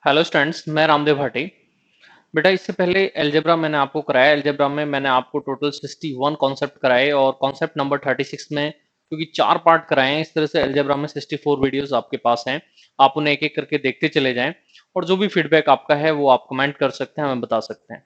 Hello students, मैं रामदेव भाटी। बेटा इससे पहले अलजेब्रा मैंने आपको कराया। अलजेब्रा में मैंने आपको टोटल 61 कॉन्सेप्ट कराए और कॉन्सेप्ट नंबर 36 में क्योंकि 4 पार्ट कराए हैं, इस तरह से अलजेब्रा में 64 वीडियोस आपके पास हैं। आप उन्हें एक एक करके देखते चले जाएं और जो भी फीडबैक आपका है वो आप कमेंट कर सकते हैं, हमें बता सकते हैं।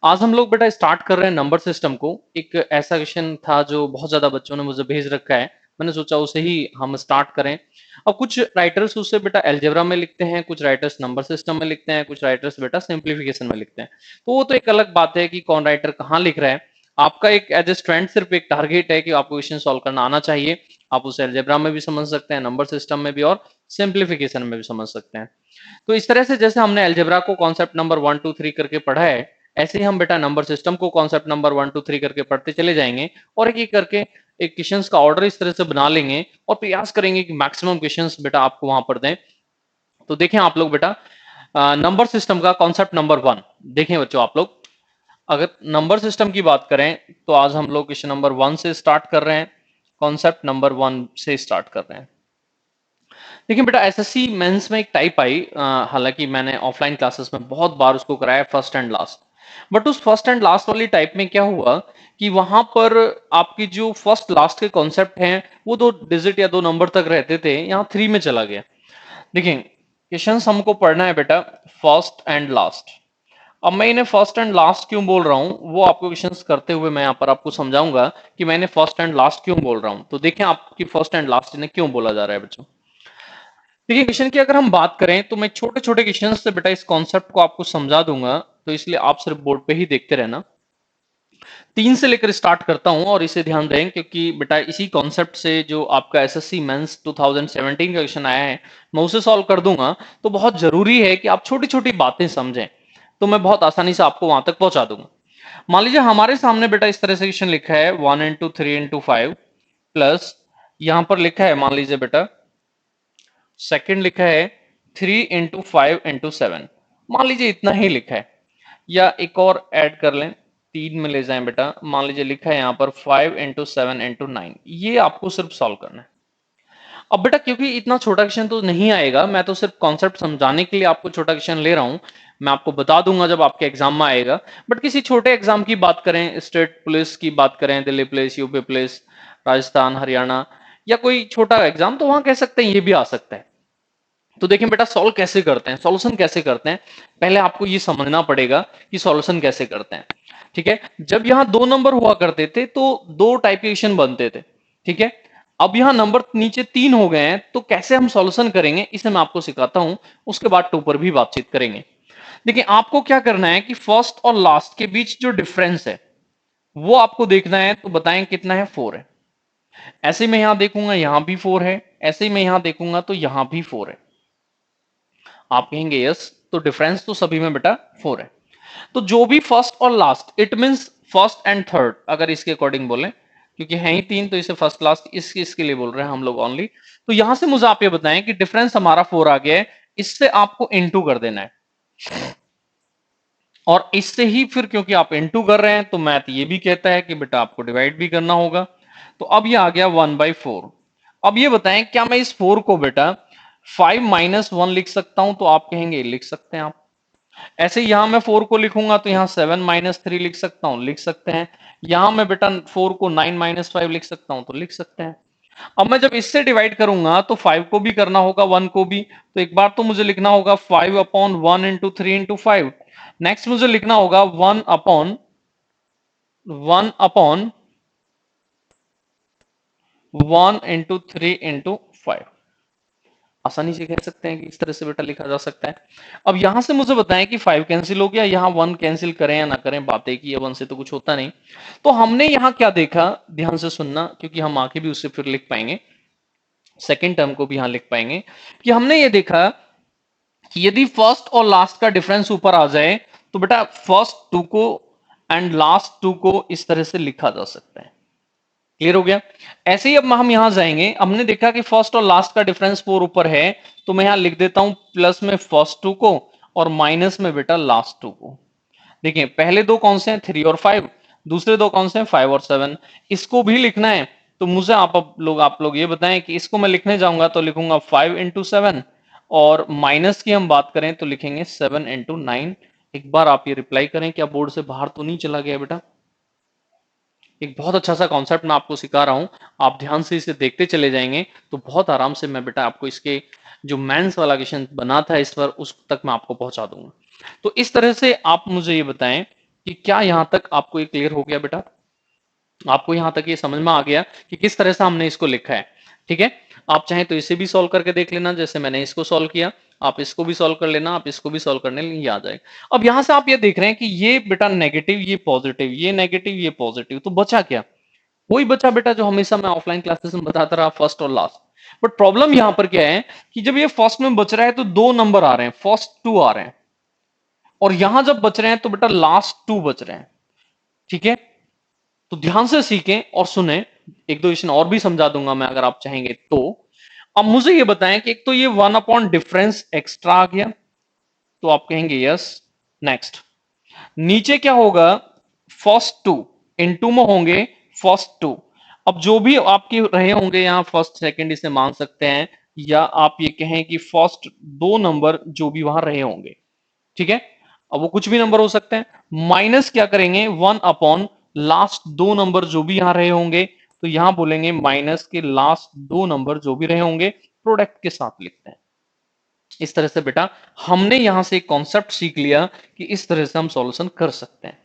आज हम लोग बेटा स्टार्ट कर रहे हैं नंबर सिस्टम को। एक ऐसा क्वेश्चन था जो बहुत ज्यादा बच्चों ने मुझे भेज रखा है, मैंने सोचा उसे ही हम स्टार्ट करें। अब कुछ राइटर्स उसे बेटा अलजेब्रा में लिखते हैं, कुछ राइटर्स नंबर सिस्टम में लिखते हैं, कुछ राइटर्स बेटा सिंप्लीफिकेशन में लिखते हैं। तो वो तो एक अलग बात है कि कौन राइटर कहाँ लिख रहा है। आपका एक एज ए स्टूडेंट सिर्फ एक टारगेट है कि आपको क्वेश्चन सॉल्व करना आना चाहिए। आप उसे अलजेब्रा में भी समझ सकते हैं, नंबर सिस्टम में भी और सिंप्लीफिकेशन में भी समझ सकते हैं। तो इस तरह से जैसे हमने अलजेब्रा को कॉन्सेप्ट नंबर 1 2 3 करके पढ़ा है, ऐसे ही हम बेटा नंबर सिस्टम को कॉन्सेप्ट नंबर 1 2 3 करके पढ़ते चले जाएंगे और एक एक करके एक क्वेश्चंस का ऑर्डर इस तरह से बना लेंगे और प्रयास करेंगे कि मैक्सिमम क्वेश्चंस बेटा आपको वहां पर दें। तो देखें आप लोग बेटा नंबर सिस्टम का कॉन्सेप्ट नंबर 1 देखें बच्चों। आप लोग अगर नंबर सिस्टम की बात करें तो आज हम लोग क्वेश्चन नंबर 1 से स्टार्ट कर रहे हैं, कॉन्सेप्ट नंबर 1 से स्टार्ट कर रहे हैं। देखिए बेटा एसएससी मेंस में एक टाइप आई, हालांकि मैंने ऑफलाइन क्लासेस में बहुत बार उसको कराया फर्स्ट एंड लास्ट, बट उस फर्स्ट एंड लास्ट वाली टाइप में क्या हुआ कि वहां पर आपकी जो फर्स्ट लास्ट के कॉन्सेप्ट हैं वो 2 डिजिट या 2 नंबर तक रहते थे, यहाँ 3 में चला गया। देखिए क्वेश्चंस हमको पढ़ना है बेटा फर्स्ट एंड लास्ट। अब मैं इन्हें फर्स्ट एंड लास्ट क्यों बोल रहा हूं वो आपको क्वेश्चंस करते हुए मैं यहाँ पर आपको समझाऊंगा कि मैंने फर्स्ट एंड लास्ट क्यों बोल रहा हूं। तो देखें आपकी फर्स्ट एंड लास्ट इन्हें क्यों बोला जा रहा है बच्चों। देखिए क्वेश्चन की अगर हम बात करें तो मैं छोटे छोटे क्वेश्चन से बेटा इस कॉन्सेप्ट को आपको समझा दूंगा, तो इसलिए आप सिर्फ बोर्ड पे ही देखते रहना। 3 से लेकर स्टार्ट करता हूं और इसे ध्यान दें क्योंकि बेटा इसी कॉन्सेप्ट से जो आपका एसएससी मेंस 2017 का क्वेश्चन आया है मैं उसे सॉल्व कर दूंगा। तो बहुत जरूरी है कि आप छोटी छोटी बातें समझें, तो मैं बहुत आसानी से आपको वहां तक पहुंचा दूंगा। मान लीजिए हमारे सामने बेटा इस तरह से क्वेश्चन लिखा है 1 into 3 into 5 प्लस यहां पर लिखा है, मान लीजिए बेटा सेकंड लिखा है 3 into 5 into 7, मान लीजिए इतना ही लिखा है। या एक और ऐड कर लें, 3 में ले जाएं बेटा, मान लीजिए लिखा है यहाँ पर 5 into 7 into 9। ये आपको सिर्फ सॉल्व करना है। अब बेटा क्योंकि इतना छोटा क्वेश्चन तो नहीं आएगा, मैं तो सिर्फ कॉन्सेप्ट समझाने के लिए आपको छोटा क्वेश्चन ले रहा हूं। मैं आपको बता दूंगा जब आपके एग्जाम में आएगा। बट किसी छोटे एग्जाम की बात करें, स्टेट पुलिस की बात करें, Delhi police, UP police, Rajasthan, Haryana, या कोई छोटा एग्जाम, तो वहां कह सकते हैं ये भी आ सकता है। तो देखें बेटा सॉल्व कैसे करते हैं, सॉल्यूशन कैसे करते हैं, पहले आपको ये समझना पड़ेगा कि सॉल्यूशन कैसे करते हैं। ठीक है, जब यहां 2 नंबर हुआ करते थे तो 2 टाइप के क्वेश्चन बनते थे। ठीक है, अब यहां नंबर नीचे 3 हो गए हैं तो कैसे हम सॉल्यूशन करेंगे इसे मैं आपको सिखाता हूं, उसके बाद 2 पर भी बातचीत करेंगे। देखिए आपको क्या करना है कि फर्स्ट और लास्ट के बीच जो डिफरेंस है वो आपको देखना है। तो बताएं कितना है, 4 है। ऐसे में यहां देखूंगा यहां भी 4 है, ऐसे में यहां देखूंगा तो यहां भी 4 है। आप कहेंगे यस, तो डिफरेंस तो सभी में बेटा 4 है। तो जो भी फर्स्ट और last, it means first and third, अगर इसके अकॉर्डिंग बोलें, क्योंकि है ही 3 तो इसे फर्स्ट लास्ट इसके लिए बोल रहे हैं हम लोग ओनली। तो यहां से मुझे आप ये बताएं कि डिफरेंस हमारा 4 आ गया है, इससे आपको इनटू कर देना है और इससे ही फिर क्योंकि आप इनटू कर रहे हैं तो मैथ ये भी कहता है कि बेटा आपको डिवाइड भी करना होगा। तो अब ये आ गया 1/4। अब ये बताएं क्या मैं इस 4 को बेटा 5 - 1 लिख सकता हूं, तो आप कहेंगे लिख सकते हैं आप। ऐसे यहां मैं 4 को लिखूंगा तो यहां 7 - 3 लिख सकता हूं, लिख सकते हैं। यहां मैं बेटा 4 को 9 - 5 लिख सकता हूं, तो लिख सकते हैं। अब मैं जब इससे डिवाइड करूंगा तो 5 को भी करना होगा, 1 को भी। तो एक बार तो मुझे लिखना होगा 5/1 into 3 into 5। नेक्स्ट मुझे लिखना होगा 1/1 into 3 into 5। आसानी से कह सकते हैं कि इस तरह से बेटा लिखा जा सकता है। अब यहां से मुझे बताएं कि 5 कैंसिल हो गया, यहां 1 कैंसिल करें या ना करें, बात एक ही है, 1 से तो कुछ होता नहीं। तो हमने यहां क्या देखा, ध्यान से सुनना क्योंकि हम आगे भी उससे फिर लिख पाएंगे, सेकेंड टर्म को भी यहां लिख पाएंगे। कि हमने ये देखा कि यदि फर्स्ट और लास्ट का डिफरेंस ऊपर आ जाए तो बेटा फर्स्ट 2 को एंड लास्ट 2 को इस तरह से लिखा जा सकता है। क्लियर हो गया। ऐसे ही अब हम यहां जाएंगे, हमने देखा कि फर्स्ट और लास्ट का डिफरेंस 4 ऊपर है, तो मैं यहां लिख देता हूं प्लस में फर्स्ट 2 को और माइनस में बेटा लास्ट 2 को। देखिए पहले दो कौन से हैं, 3 और 5, दूसरे दो कौन से हैं, 5 और 7। इसको भी लिखना है तो मुझे आप लोग ये बताएं कि इसको मैं लिखने जाऊंगा तो लिखूंगा 5 into 7 और माइनस की हम बात करें तो लिखेंगे 7 इंटू 9। एक बार आप ये रिप्लाई करें, क्या बोर्ड से बाहर तो नहीं चला गया बेटा? एक बहुत अच्छा सा कॉन्सेप्ट मैं आपको सिखा रहा हूं, आप ध्यान से इसे देखते चले जाएंगे तो बहुत आराम से मैं बेटा आपको इसके जो मेंस वाला क्वेश्चन बना था इस पर, उस तक मैं आपको पहुंचा दूंगा। तो इस तरह से आप मुझे ये बताएं कि क्या यहां तक आपको ये क्लियर हो गया बेटा? आपको यहां तक ये समझ में आ गया कि किस तरह से हमने इसको लिखा है? ठीक है, आप चाहें तो इसे भी सॉल्व करके देख लेना, जैसे मैंने इसको सॉल्व किया, आप इसको भी सॉल्व कर लेना, आप इसको भी सॉल्व करने ये आ जाएगा। अब यहां से आप ये देख रहे हैं कि ये बेटा नेगेटिव, ये पॉजिटिव, ये नेगेटिव, ये पॉजिटिव, तो बचा क्या? वही बचा बेटा जो हमेशा मैं ऑफलाइन क्लासेस में बताता रहा, फर्स्ट और लास्ट। बट प्रॉब्लम यहां पर क्या है कि जब ये फर्स्ट में बच रहा है तो दो नंबर आ रहे हैं, फर्स्ट टू आ रहे हैं, और यहां जब बच रहे हैं तो बेटा लास्ट टू बच रहे हैं। ठीक है, तो ध्यान से सीखें और सुने, एक दो क्वेश्चन और भी समझा दूंगा मैं अगर आप चाहेंगे तो। अब मुझे ये बताएं कि एक तो ये 1 अपॉन डिफरेंस एक्स्ट्रा आ गया, तो आप कहेंगे यस। नेक्स्ट, नीचे क्या होगा? फर्स्ट टू इनटू में होंगे फर्स्ट टू। अब जो भी आपके रहे होंगे यहां फर्स्ट सेकंड इसे मान सकते हैं, या आप ये कहें कि फर्स्ट दो नंबर जो भी वहां रहे होंगे। ठीक है, अब वो कुछ भी नंबर हो सकते हैं। माइनस क्या करेंगे? 1 अपॉन लास्ट दो नंबर जो भी यहां रहे होंगे, तो यहां बोलेंगे माइनस के लास्ट दो नंबर जो भी रहे होंगे प्रोडक्ट के साथ लिखते हैं। इस तरह से बेटा हमने यहां से एक कॉन्सेप्ट सीख लिया कि इस तरह से हम सॉल्यूशन कर सकते हैं।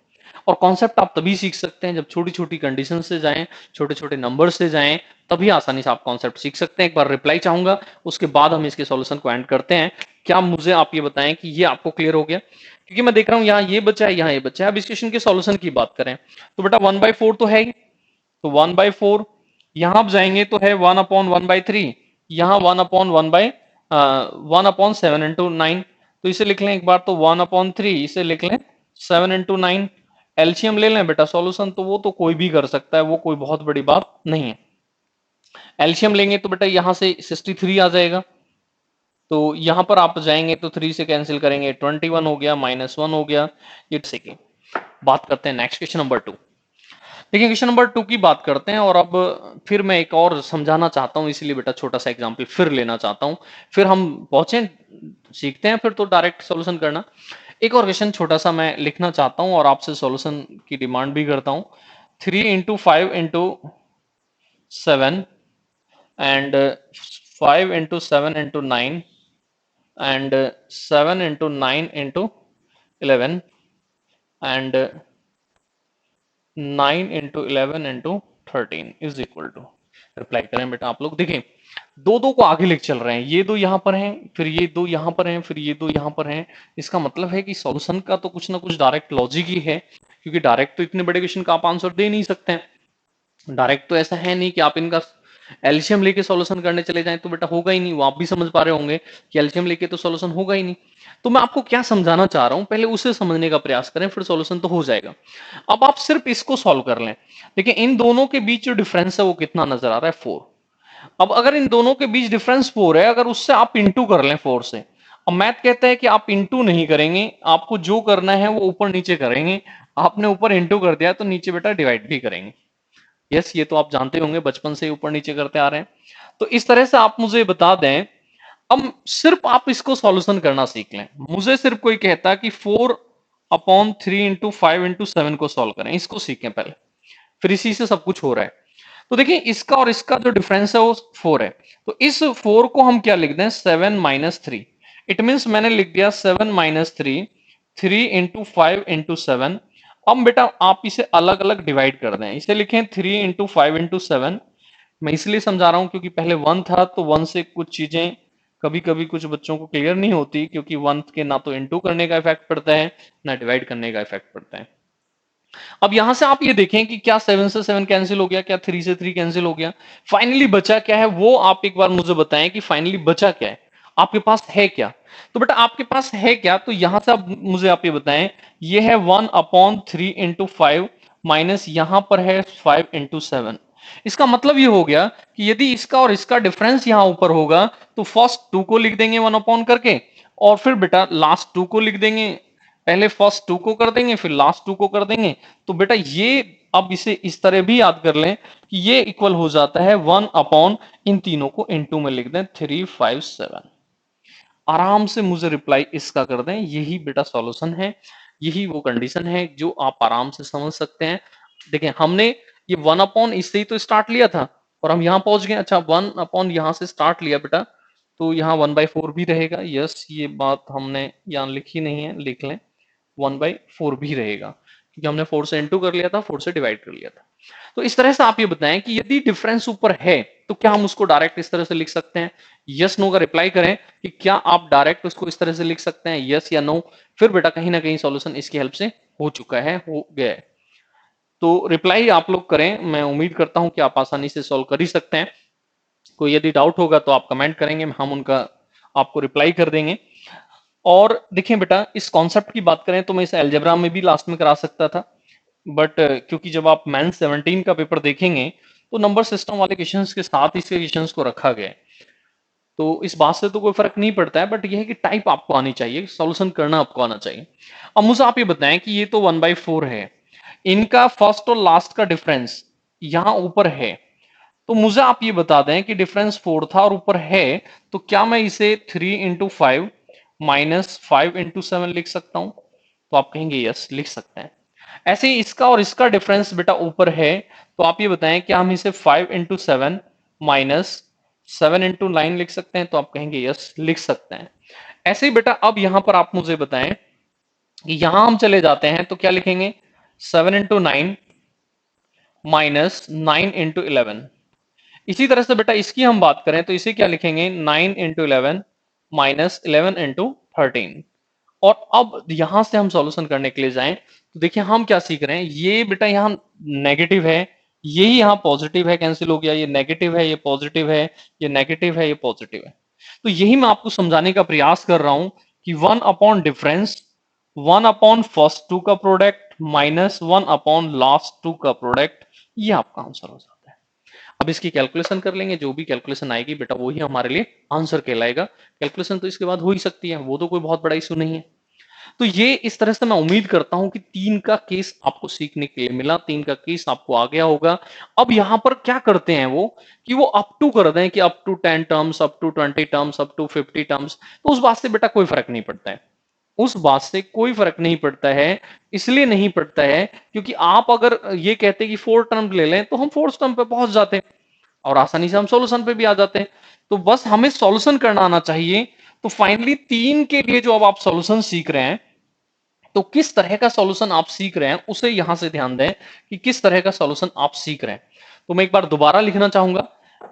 और कॉन्सेप्ट आप तभी सीख सकते हैं जब छोटी छोटी कंडीशन से जाएं, छोटे छोटे नंबर से जाएं, तभी आसानी से आप कॉन्सेप्ट सीख सकते हैं। एक बार रिप्लाई चाहूंगा, उसके बाद हम इसके सॉल्यूशन को एंड करते हैं। क्या मुझे आप ये बताएं कि ये आपको क्लियर हो गया? क्योंकि मैं देख रहा हूं यहाँ ये बचा है, यहाँ ये बचा है। अब इस क्वेश्चन के सॉल्यूशन की बात करें तो बेटा 1/4 तो है ही, तो 1/4 यहां आप जाएंगे तो है 1/1/3, यहां 1/7 तो इसे लिख लें एक बार, तो 1/3 इसे लिख लें 7 × 9। एलसीएम ले लें बेटा, सॉल्यूशन तो वो तो कोई भी कर सकता है, वो कोई बहुत बड़ी बात नहीं है। एलसीएम लेंगे तो बेटा यहां से 63 आ जाएगा, तो यहां पर आप जाएंगे तो 3 से कैंसिल करेंगे, 21 हो गया, -1 हो गया। ये सेकेंड बात करते हैं नेक्स्ट क्वेश्चन नंबर 2। देखिए क्वेश्चन नंबर 2 की बात करते हैं, और अब फिर मैं एक और समझाना चाहता हूं, इसलिए बेटा छोटा सा एग्जांपल फिर लेना चाहता हूं, फिर हम पहुंचे सीखते हैं, फिर तो डायरेक्ट सॉल्यूशन करना। एक और क्वेश्चन छोटा सा मैं लिखना चाहता हूं और आपसे सॉल्यूशन की डिमांड भी करता हूं। 3 × 5 × 7 and 5 × 7 × 9 and 7 × 9 × 11 and 9 × 11 × 13 is equal to. Reply करें बेटा आप लोग। देखिए दो दो को आगे लेके चल रहे हैं, ये दो यहां पर हैं, फिर ये दो यहां पर हैं, फिर ये दो यहां पर हैं। इसका मतलब है कि सॉल्यूशन का तो कुछ ना कुछ डायरेक्ट लॉजिक ही है, क्योंकि डायरेक्ट तो इतने बड़े क्वेश्चन का आप आंसर दे नहीं सकते हैं। डायरेक्ट तो ऐसा है नहीं कि आप इनका एलसीएम लेके सॉल्यूशन करने चले जाएं, तो बेटा होगा ही नहीं। वो आप भी समझ पा रहे होंगे कि एलसीएम लेके तो सॉल्यूशन होगा ही नहीं। तो मैं आपको क्या समझाना चाह रहा हूं, पहले उसे समझने का प्रयास करें, फिर सॉल्यूशन तो हो जाएगा। अब आप सिर्फ इसको सॉल्व कर लें। देखिए इन दोनों के बीच जो डिफरेंस है वो कितना नजर आ रहा है? 4। अब अगर इन दोनों के बीच डिफरेंस 4 है, अगर उससे आप इंटू कर लें 4 से। अब मैथ कहता है कि आप इंटू नहीं करेंगे, आपको जो करना है वो ऊपर नीचे करेंगे। आपने ऊपर इंटू कर दिया तो नीचे बेटा डिवाइड भी करेंगे। यस, ये तो आप जानते होंगे, बचपन से ऊपर नीचे करते आ रहे हैं। तो इस तरह से आप मुझे बता दें, अब सिर्फ आप इसको सॉल्यूशन करना सीख लें। मुझे सिर्फ कोई कहता कि 4/3 × 5 × 7 को सॉल्व करें, इसको सीखें पहले, फिर इसी से सब कुछ हो रहा है। तो देखिए इसका और इसका जो डिफरेंस है वो 4 है, तो इस 4 को हम क्या लिख दें? 7 - 3। इट मीन्स मैंने लिख दिया 7 - 3, 3 × 5 × 7। अब बेटा आप इसे अलग अलग डिवाइड कर दें, इसे लिखें 3 × 5 × 7। मैं इसलिए समझा रहा हूं क्योंकि पहले 1 था, तो 1 से कुछ चीजें कभी कभी कुछ बच्चों को क्लियर नहीं होती, क्योंकि 1 के ना तो इंटू करने का इफेक्ट पड़ता है ना डिवाइड करने का इफेक्ट पड़ता है। अब यहां से आप ये देखें कि क्या 7 से 7 कैंसिल हो गया, क्या 3 से 3 कैंसिल हो गया, फाइनली बचा क्या है वो आप एक बार मुझे बताएं कि फाइनली बचा क्या है, आपके पास है क्या? तो बेटा आपके पास है क्या, तो यहां से आप मुझे आप ये बताएं, ये है 1/3 × 5 माइनस यहां पर है 5 × 7। इसका मतलब ये हो गया कि यदि इसका और इसका डिफरेंस यहां ऊपर होगा तो फर्स्ट 2 को लिख देंगे 1 अपॉन करके, और फिर बेटा लास्ट 2 को लिख देंगे। पहले फर्स्ट 2 को कर देंगे, फिर लास्ट 2 को कर देंगे। तो बेटा ये अब इसे इस तरह भी याद कर लें कि ये इक्वल हो जाता है 1 अपॉन इन तीनों को इनटू में लिख दें 3, 5, 7। आराम से मुझे रिप्लाई इसका कर दें। यही बेटा सॉल्यूशन है, यही वो कंडीशन है जो आप आराम से समझ सकते हैं। देखें, हमने ये 1 अपॉन इससे ही तो स्टार्ट लिया था और हम यहाँ पहुंच गए। अच्छा, 1 अपॉन यहाँ से स्टार्ट लिया बेटा, तो यहाँ 1/4 भी रहेगा। यस, ये बात हमने यहाँ लिखी नहीं है, लिख लें, 1/4 भी रहेगा क्योंकि हमने 4 से इनटू कर लिया था, 4 से डिवाइड कर लिया था। तो इस तरह से आप ये बताएं कि यदि डिफरेंस ऊपर है तो क्या हम उसको डायरेक्ट इस तरह से लिख सकते हैं? यस नो का रिप्लाई करें कि क्या आप डायरेक्ट उसको इस तरह से लिख सकते हैं, यस या नो। फिर बेटा कहीं ना कहीं सॉल्यूशन इसकी हेल्प से हो चुका है, हो गया है। तो रिप्लाई आप लोग करें, मैं उम्मीद करता हूं कि आप आसानी से सॉल्व कर ही सकते हैं। कोई यदि डाउट होगा तो आप कमेंट करेंगे, हम उनका आपको रिप्लाई कर देंगे। और देखिए बेटा, इस कॉन्सेप्ट की बात करें तो मैं इसे अलजेब्रा में भी लास्ट में करा सकता था, बट क्योंकि जब आप मेंस 17 का पेपर देखेंगे तो नंबर सिस्टम वाले क्वेश्चंस के साथ इसके क्वेश्चंस को रखा गया है, तो इस बात से तो कोई फर्क नहीं पड़ता है, बट यह है कि टाइप आपको आनी चाहिए, सॉल्यूशन करना आपको आना चाहिए। अब मुझे आप ये बताएं कि ये तो 1/4 है, इनका फर्स्ट और लास्ट का डिफरेंस यहां ऊपर है, तो मुझे आप ये बता दें कि डिफरेंस 4 था और ऊपर है, तो क्या मैं इसे 3 × 5 माइनस 5 × 7 लिख सकता हूं? तो आप कहेंगे यस, लिख सकते हैं। ऐसे ही इसका और इसका डिफरेंस बेटा ऊपर है, तो आप ये बताएं कि हम इसे 5 × 7 माइनस 7 × 9 लिख सकते हैं? तो आप कहेंगे यस, लिख सकते हैं। ऐसे ही बेटा अब यहां पर आप मुझे बताएं कि यहां हम चले जाते हैं तो क्या लिखेंगे? 7 × 9 माइनस 9 × 11। इसी तरह से बेटा इसकी हम बात करें तो इसे क्या लिखेंगे? 9 × 11 माइनस 11 × 13। और अब यहां से हम सॉल्यूशन करने के लिए जाएं तो देखिए हम क्या सीख रहे हैं। ये बेटा यहाँ नेगेटिव है, यही यहाँ पॉजिटिव है, कैंसिल हो गया। ये नेगेटिव है, ये पॉजिटिव है, ये नेगेटिव है, ये पॉजिटिव है। तो यही मैं आपको समझाने का प्रयास कर रहा हूं कि 1 upon difference, 1 upon first two का product minus 1 upon last two का प्रोडक्ट, ये आपका आंसर हो जाता है। अब इसकी कैलकुलेशन कर लेंगे, जो भी कैलकुलेशन आएगी बेटा वही हमारे लिए आंसर कहलाएगा। कैलकुलेशन तो इसके बाद हो ही सकती है, वो तो कोई बहुत बड़ा इशू नहीं है। तो ये इस तरह से मैं उम्मीद करता हूं कि 3 का केस आपको सीखने के लिए मिला, 3 का केस आपको आ गया होगा। अब यहां पर क्या करते हैं वो कि वो अप टू कर दें कि up to 10 terms, up to 20 terms, up to 50 terms. तो उस बात से बेटा कोई फर्क नहीं पड़ता है, उस बात से कोई फर्क नहीं पड़ता है। इसलिए नहीं पड़ता है क्योंकि आप अगर ये कहते कि 4 टर्म ले लें तो हम 4th टर्म पे पहुंच जाते हैं और आसानी से हम सॉल्यूशन पे भी आ जाते हैं। तो बस हमें सॉल्यूशन करना आना चाहिए। तो फाइनली 3 के लिए जो अब आप सॉल्यूशन सीख रहे हैं, तो किस तरह का सॉल्यूशन आप सीख रहे हैं उसे यहां से ध्यान दें कि किस तरह का सॉल्यूशन आप सीख रहे हैं। तो मैं एक बार दोबारा लिखना चाहूंगा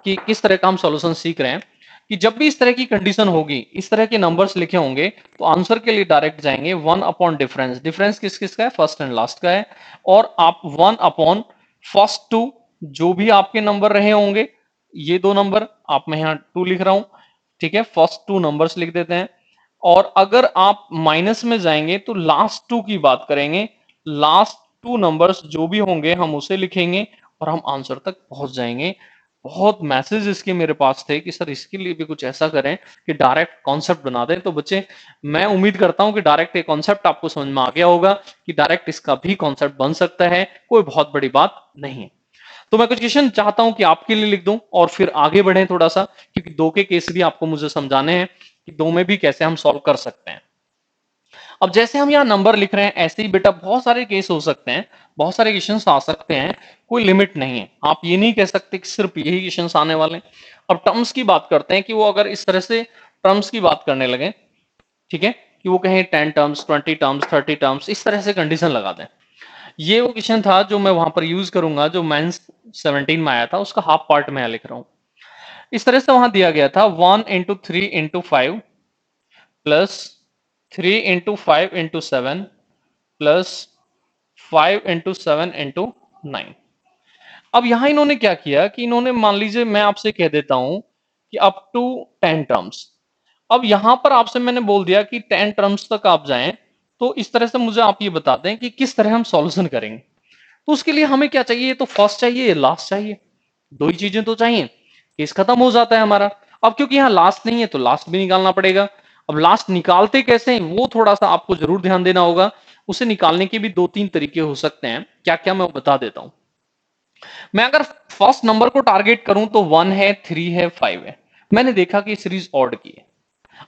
कि किस तरह का हम सॉल्यूशन सीख रहे हैं कि जब भी इस तरह की कंडीशन होगी, इस तरह के नंबर्स लिखे होंगे, तो आंसर के लिए डायरेक्ट जाएंगे 1 अपॉन डिफरेंस। डिफरेंस किस किस का है? फर्स्ट एंड लास्ट का है। और आप 1 अपॉन फर्स्ट टू, जो भी आपके नंबर रहे होंगे, ये 2 नंबर आप, मैं यहां 2 लिख रहा हूं, ठीक है, फर्स्ट 2 नंबर्स लिख देते हैं। और अगर आप माइनस में जाएंगे तो लास्ट 2 की बात करेंगे, लास्ट 2 नंबर्स जो भी होंगे हम उसे लिखेंगे और हम आंसर तक पहुंच जाएंगे। बहुत मैसेज इसके मेरे पास थे कि सर इसके लिए भी कुछ ऐसा करें कि डायरेक्ट कॉन्सेप्ट बना दें। तो बच्चे, मैं उम्मीद करता हूं कि डायरेक्ट एक कॉन्सेप्ट आपको समझ में आ गया होगा कि डायरेक्ट इसका भी कॉन्सेप्ट बन सकता है, कोई बहुत बड़ी बात नहीं है। तो मैं कुछ क्वेश्चन चाहता हूं कि आपके लिए लिख दूं और फिर आगे बढ़ें थोड़ा सा, क्योंकि 2 के केस भी आपको मुझे समझाने हैं कि 2 में भी कैसे हम सॉल्व कर सकते हैं। अब जैसे हम यहाँ नंबर लिख रहे हैं, ऐसे ही बेटा बहुत सारे केस हो सकते हैं, बहुत सारे क्वेश्चंस आ सकते हैं, कोई लिमिट नहीं है। आप ये नहीं कह सकते कि सिर्फ यही क्वेश्चंस आने वाले हैं। अब टर्म्स की बात करते हैं कि वो अगर इस तरह से टर्म्स की बात करने लगे, ठीक है, कि वो कहें 10 टर्म्स, 20 टर्म्स, 30 टर्म्स, इस तरह से कंडीशन लगा दें। ये वो क्वेश्चन था जो मैं वहां पर यूज करूंगा, जो मेंस 17 में आया था, उसका हाफ पार्ट मैं लिख रहा हूं। इस तरह से वहां दिया गया था 1 × 3 × 5 प्लस 3 × 5 × 7 प्लस 5 × 7 × 9। अब यहां इन्होंने क्या किया कि इन्होंने, मान लीजिए मैं आपसे कह देता हूं कि अप टू 10 टर्म्स। अब यहां पर आपसे मैंने बोल दिया कि 10 टर्म्स तक आप जाएं, तो इस तरह से मुझे आप ये बता दें कि किस तरह हम सॉल्यूशन करेंगे। तो उसके लिए हमें क्या चाहिए? ये तो फर्स्ट चाहिए, ये लास्ट चाहिए, दो ही चीजें तो चाहिए। केस खत्म हो जाता है हमारा। अब क्योंकि यहाँ लास्ट नहीं है तो लास्ट भी निकालना पड़ेगा। अब लास्ट निकालते कैसे हैं वो थोड़ा सा आपको जरूर ध्यान देना होगा। उसे निकालने के भी 2-3 तरीके हो सकते हैं, क्या क्या मैं बता देता हूं। मैं अगर फर्स्ट नंबर को टारगेट करूं तो 1 है, 3 है, 5 है। मैंने देखा कि सीरीज ऑड की है।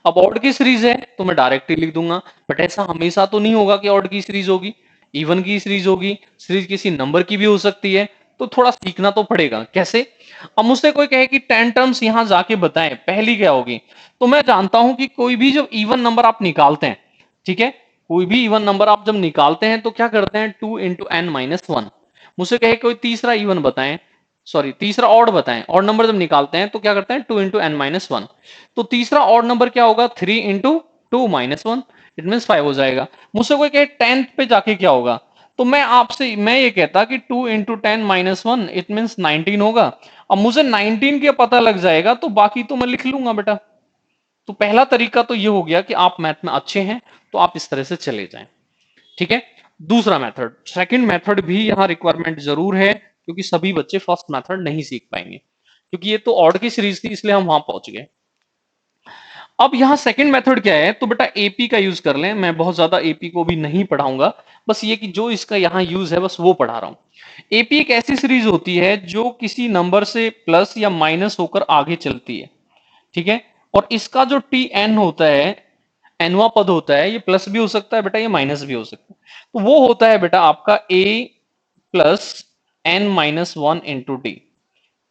अब ऑड की सीरीज है तो मैं डायरेक्ट ही लिख दूंगा, बट ऐसा हमेशा तो नहीं होगा कि ऑड की सीरीज होगी, इवन की सीरीज होगी, सीरीज किसी नंबर की भी हो सकती है, तो थोड़ा सीखना तो पड़ेगा। कैसे? अब मुझसे कोई कहे कि 10 टर्म्स यहां जाके बताएं, पहली क्या होगी, तो मैं जानता हूं कि कोई भी जब इवन नंबर आप निकालते हैं, ठीक है, कोई भी इवन नंबर आप जब निकालते हैं तो क्या करते हैं, 2 इंटू एन माइनस वन। मुझसे कहे कोई तीसरा इवन बताएं, सॉरी तीसरा ऑड बताएं, ऑड नंबर जब निकालते हैं तो क्या करते हैं, 2 इंटू एन माइनस वन। तो तीसरा ऑड नंबर क्या होगा, 3 into two minus one, it mean 5 हो जाएगा। मुझसे कोई कहे 10th पे जाके क्या होगा, तो मैं ये कहता कि 2 into ten minus one, it mean 19 होगा। अब मुझे 19 का पता लग जाएगा तो बाकी तो मैं लिख लूंगा बेटा। तो पहला तरीका तो ये हो गया कि आप मैथ में अच्छे हैं तो आप इस तरह से चले जाएं, ठीक है। दूसरा मेथड, सेकंड मेथड भी यहां रिक्वायरमेंट जरूर है, क्योंकि सभी बच्चे फर्स्ट मेथड नहीं सीख पाएंगे, क्योंकि ये तो ऑड की सीरीज थी इसलिए हम वहां पहुंच गए। अब यहां सेकंड मेथड क्या है, तो बेटा एपी का यूज कर लें। मैं बहुत ज्यादा एपी को भी नहीं पढ़ाऊंगा, बस ये कि जो इसका यहां यूज है बस वो पढ़ा रहा हूं। एपी एक ऐसी सीरीज होती है जो किसी नंबर से प्लस या माइनस होकर आगे चलती है, ठीक है। और इसका जो टी एन होता है, एनवा पद होता है, ये प्लस भी हो सकता है बेटा, ये माइनस भी हो सकता है। तो वो होता है बेटा आपका A plus N minus one into D,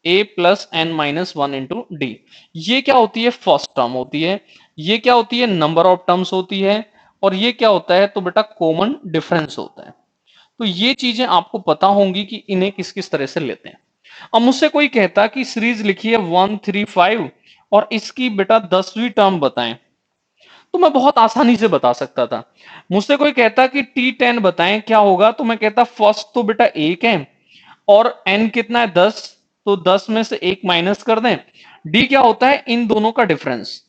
A plus N minus one into D. ये क्या होती है, फर्स्ट टर्म होती है। ये क्या होती है, नंबर ऑफ टर्म्स होती है। और ये क्या होता है, तो बेटा कॉमन डिफरेंस होता है। तो ये चीजें आपको पता होंगी कि इन्हें किस किस तरह से लेते हैं। अब मुझसे कोई कहता कि सीरीज लिखिए 135 और इसकी बेटा 10वीं टर्म बताएं, तो मैं बहुत आसानी से बता सकता था। मुझसे कोई कहता कि T10 बताएं क्या होगा, तो मैं कहता फर्स्ट तो बेटा एक है और n कितना है 10, तो 10 में से एक माइनस कर दें। d क्या होता है, इन दोनों का डिफरेंस।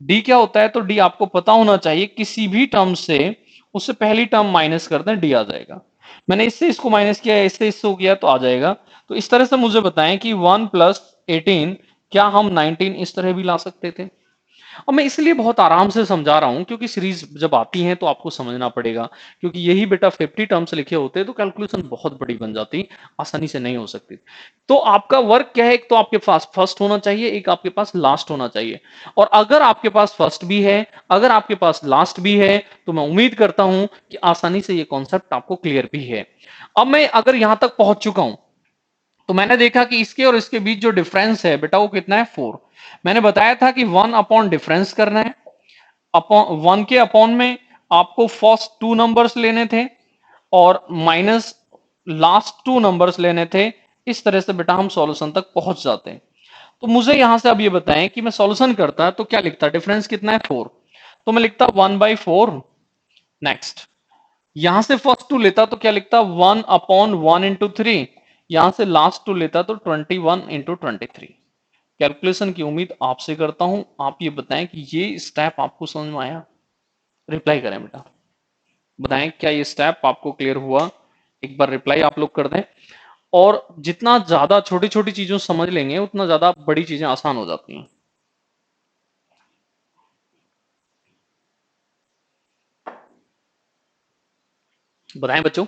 d क्या होता है, तो d आपको पता होना चाहिए, किसी भी टर्म से उससे पहली टर्म माइनस कर दें d आ जाएगा। मैंने इससे इसको माइनस किया, इससे इससे हो गया तो आ जाएगा। तो इस तरह से मुझे बताएं कि 1 प्लस 18, क्या हम 19 इस तरह भी ला सकते थे। और मैं इसलिए बहुत आराम से समझा रहा हूं क्योंकि सीरीज जब आती है तो आपको समझना पड़ेगा, क्योंकि यही बेटा 50 टर्म्स लिखे होते तो कैलकुलेशन बहुत बड़ी बन जाती, आसानी से नहीं हो सकती। तो आपका वर्क क्या है, एक तो आपके पास फर्स्ट होना चाहिए, एक आपके पास लास्ट होना चाहिए। और अगर आपके पास फर्स्ट भी है, अगर आपके पास लास्ट भी है, तो मैं उम्मीद करता हूं कि आसानी से ये कॉन्सेप्ट आपको क्लियर भी है। अब मैं अगर यहां तक पहुंच चुका हूं, तो मैंने देखा कि इसके और इसके बीच जो डिफरेंस है बेटा वो कितना है, 4। मैंने बताया था कि 1 अपॉन डिफरेंस करना है, अपॉन 1 के अपॉन में आपको फर्स्ट टू नंबर्स लेने थे और माइनस लास्ट टू नंबर्स लेने थे। इस तरह से बेटा हम सॉल्यूशन तक पहुंच जाते हैं। तो मुझे यहां से अब ये बताएं कि मैं सॉल्यूशन करता तो क्या लिखता, डिफरेंस कितना है 4, तो मैं लिखता 1/4। नेक्स्ट, यहां से फर्स्ट टू लेता तो क्या लिखता, 1 अपॉन 1 इंटू थ्री। यहां से लास्ट टू लेता तो 21 इंटू 23। कैलकुलेशन की उम्मीद आपसे करता हूं, आप ये बताएं कि ये स्टेप आपको समझ में आया। रिप्लाई करें बेटा, बताएं क्या ये स्टेप आपको क्लियर हुआ। एक बार रिप्लाई आप लोग कर दें। और जितना ज्यादा छोटी छोटी चीजों समझ लेंगे उतना ज्यादा बड़ी चीजें आसान हो जाती हैं। बताएं बच्चों,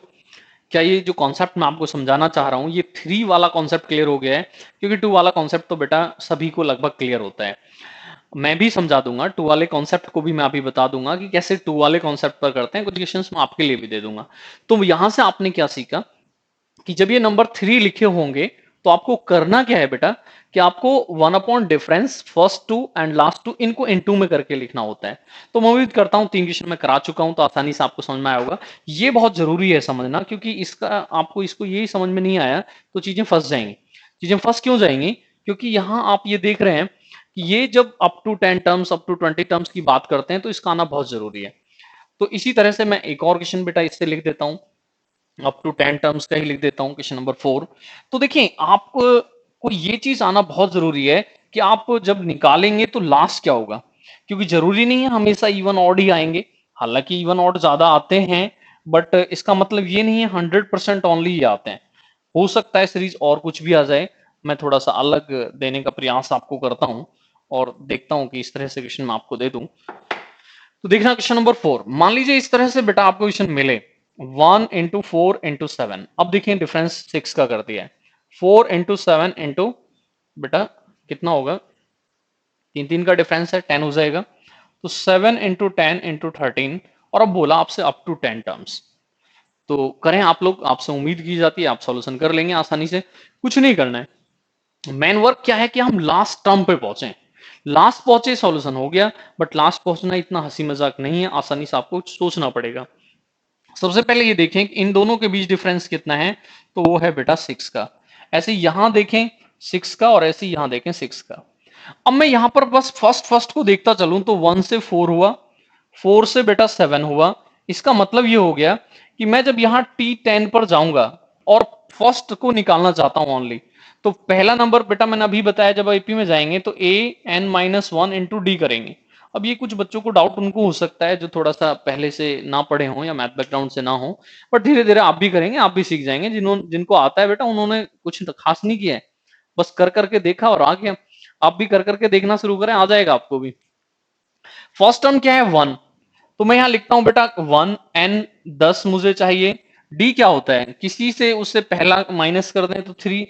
क्या ये जो कॉन्सेप्ट मैं आपको समझाना चाह रहा हूं, ये 3 वाला कॉन्सेप्ट क्लियर हो गया है? क्योंकि 2 वाला कॉन्सेप्ट तो बेटा सभी को लगभग क्लियर होता है। मैं भी समझा दूंगा 2 वाले कॉन्सेप्ट को भी, मैं अभी बता दूंगा कि कैसे 2 वाले कॉन्सेप्ट पर करते हैं, कुछ क्वेश्चंस मैं आपके लिए भी दे दूंगा। तो यहां से आपने क्या सीखा कि जब ये नंबर 3 लिखे होंगे तो आपको करना क्या है बेटा, कि आपको 1 upon difference first two and last two इनको इन टू में करके लिखना होता है। तो मैं उम्मीद करता हूं 3 क्वेश्चन मैं करा चुका हूं तो आसानी से आपको समझ में आया होगा। ये बहुत जरूरी है समझना, क्योंकि इसका आपको इसको यही समझ में नहीं आया तो चीजें फंस जाएंगी। चीजें फंस क्यों जाएंगी, क्योंकि यहां आप ये देख रहे हैं कि ये जब up to 10 terms up to 20 terms की बात करते हैं तो इसका आना बहुत जरूरी है। तो इसी तरह से मैं एक और क्वेश्चन बेटा इससे लिख देता हूं, अप टू 10 टर्म्स का ही लिख देता हूं, क्वेश्चन नंबर 4। तो देखिए आप को ये चीज आना बहुत जरूरी है कि आप जब निकालेंगे तो लास्ट क्या होगा, क्योंकि जरूरी नहीं है हमेशा इवन ऑड ही आएंगे। हालांकि इवन ऑड ज्यादा आते हैं, बट इसका मतलब ये नहीं है 100% ओनली ही आते हैं। हो सकता है सीरीज और कुछ भी आ जाए। मैं थोड़ा सा अलग देने का प्रयास आपको करता हूं और देखता हूं कि इस तरह से क्वेश्चन मैं आपको दे दूं। तो देखना क्वेश्चन नंबर 4, मान लीजिए इस तरह से बेटा आपको क्वेश्चन मिले 1 इंटू 4 इंटू 7। अब देखिए डिफरेंस 6 का कर दिया है। 4 इंटू 7 इंटू बेटा कितना होगा, तीन तीन का डिफरेंस है 10 हो जाएगा। तो 7 इंटू 10 इंटू 13, और अब बोला आपसे अप टू 10 टर्म्स। तो करें आप लोग, आपसे उम्मीद की जाती है आप सॉल्यूशन कर लेंगे आसानी से। कुछ नहीं करना है, मेन वर्क क्या है कि हम लास्ट टर्म पे पहुंचे। लास्ट पहुंचे सॉल्यूशन हो गया, बट लास्ट पहुंचना इतना हंसी मजाक नहीं है, आसानी से आपको सोचना पड़ेगा। सबसे पहले ये देखें कि इन दोनों के बीच डिफरेंस कितना है, तो वो है बेटा 6 का। ऐसे यहां देखें 6 का, और ऐसे यहां देखें 6 का। अब मैं यहां पर बस फर्स्ट को देखता चलूं तो 1 से 4 हुआ, 4 से बेटा 7 हुआ। इसका मतलब ये हो गया कि मैं जब यहां T10 पर जाऊंगा और फर्स्ट को निकालना चाहता हूं ओनली, तो पहला नंबर बेटा मैंने अभी बताया जब आईपी में जाएंगे तो an-1 इंटू डी करेंगे। अब ये कुछ बच्चों को डाउट उनको हो सकता है जो थोड़ा सा पहले से ना पढ़े हों या मैथ बैकग्राउंड से ना हो, बट धीरे धीरे आप भी करेंगे, आप भी सीख जाएंगे। जिनको आता है बेटा उन्होंने कुछ खास नहीं किया है, बस कर करके देखा और आ गया। आप भी कर करके देखना शुरू करें, आ जाएगा आपको भी। फर्स्ट टर्म क्या है 1, तो मैं यहां लिखता हूं बेटा 1 n 10 मुझे चाहिए। डी क्या होता है, किसी से उससे पहला माइनस कर दें तो 3,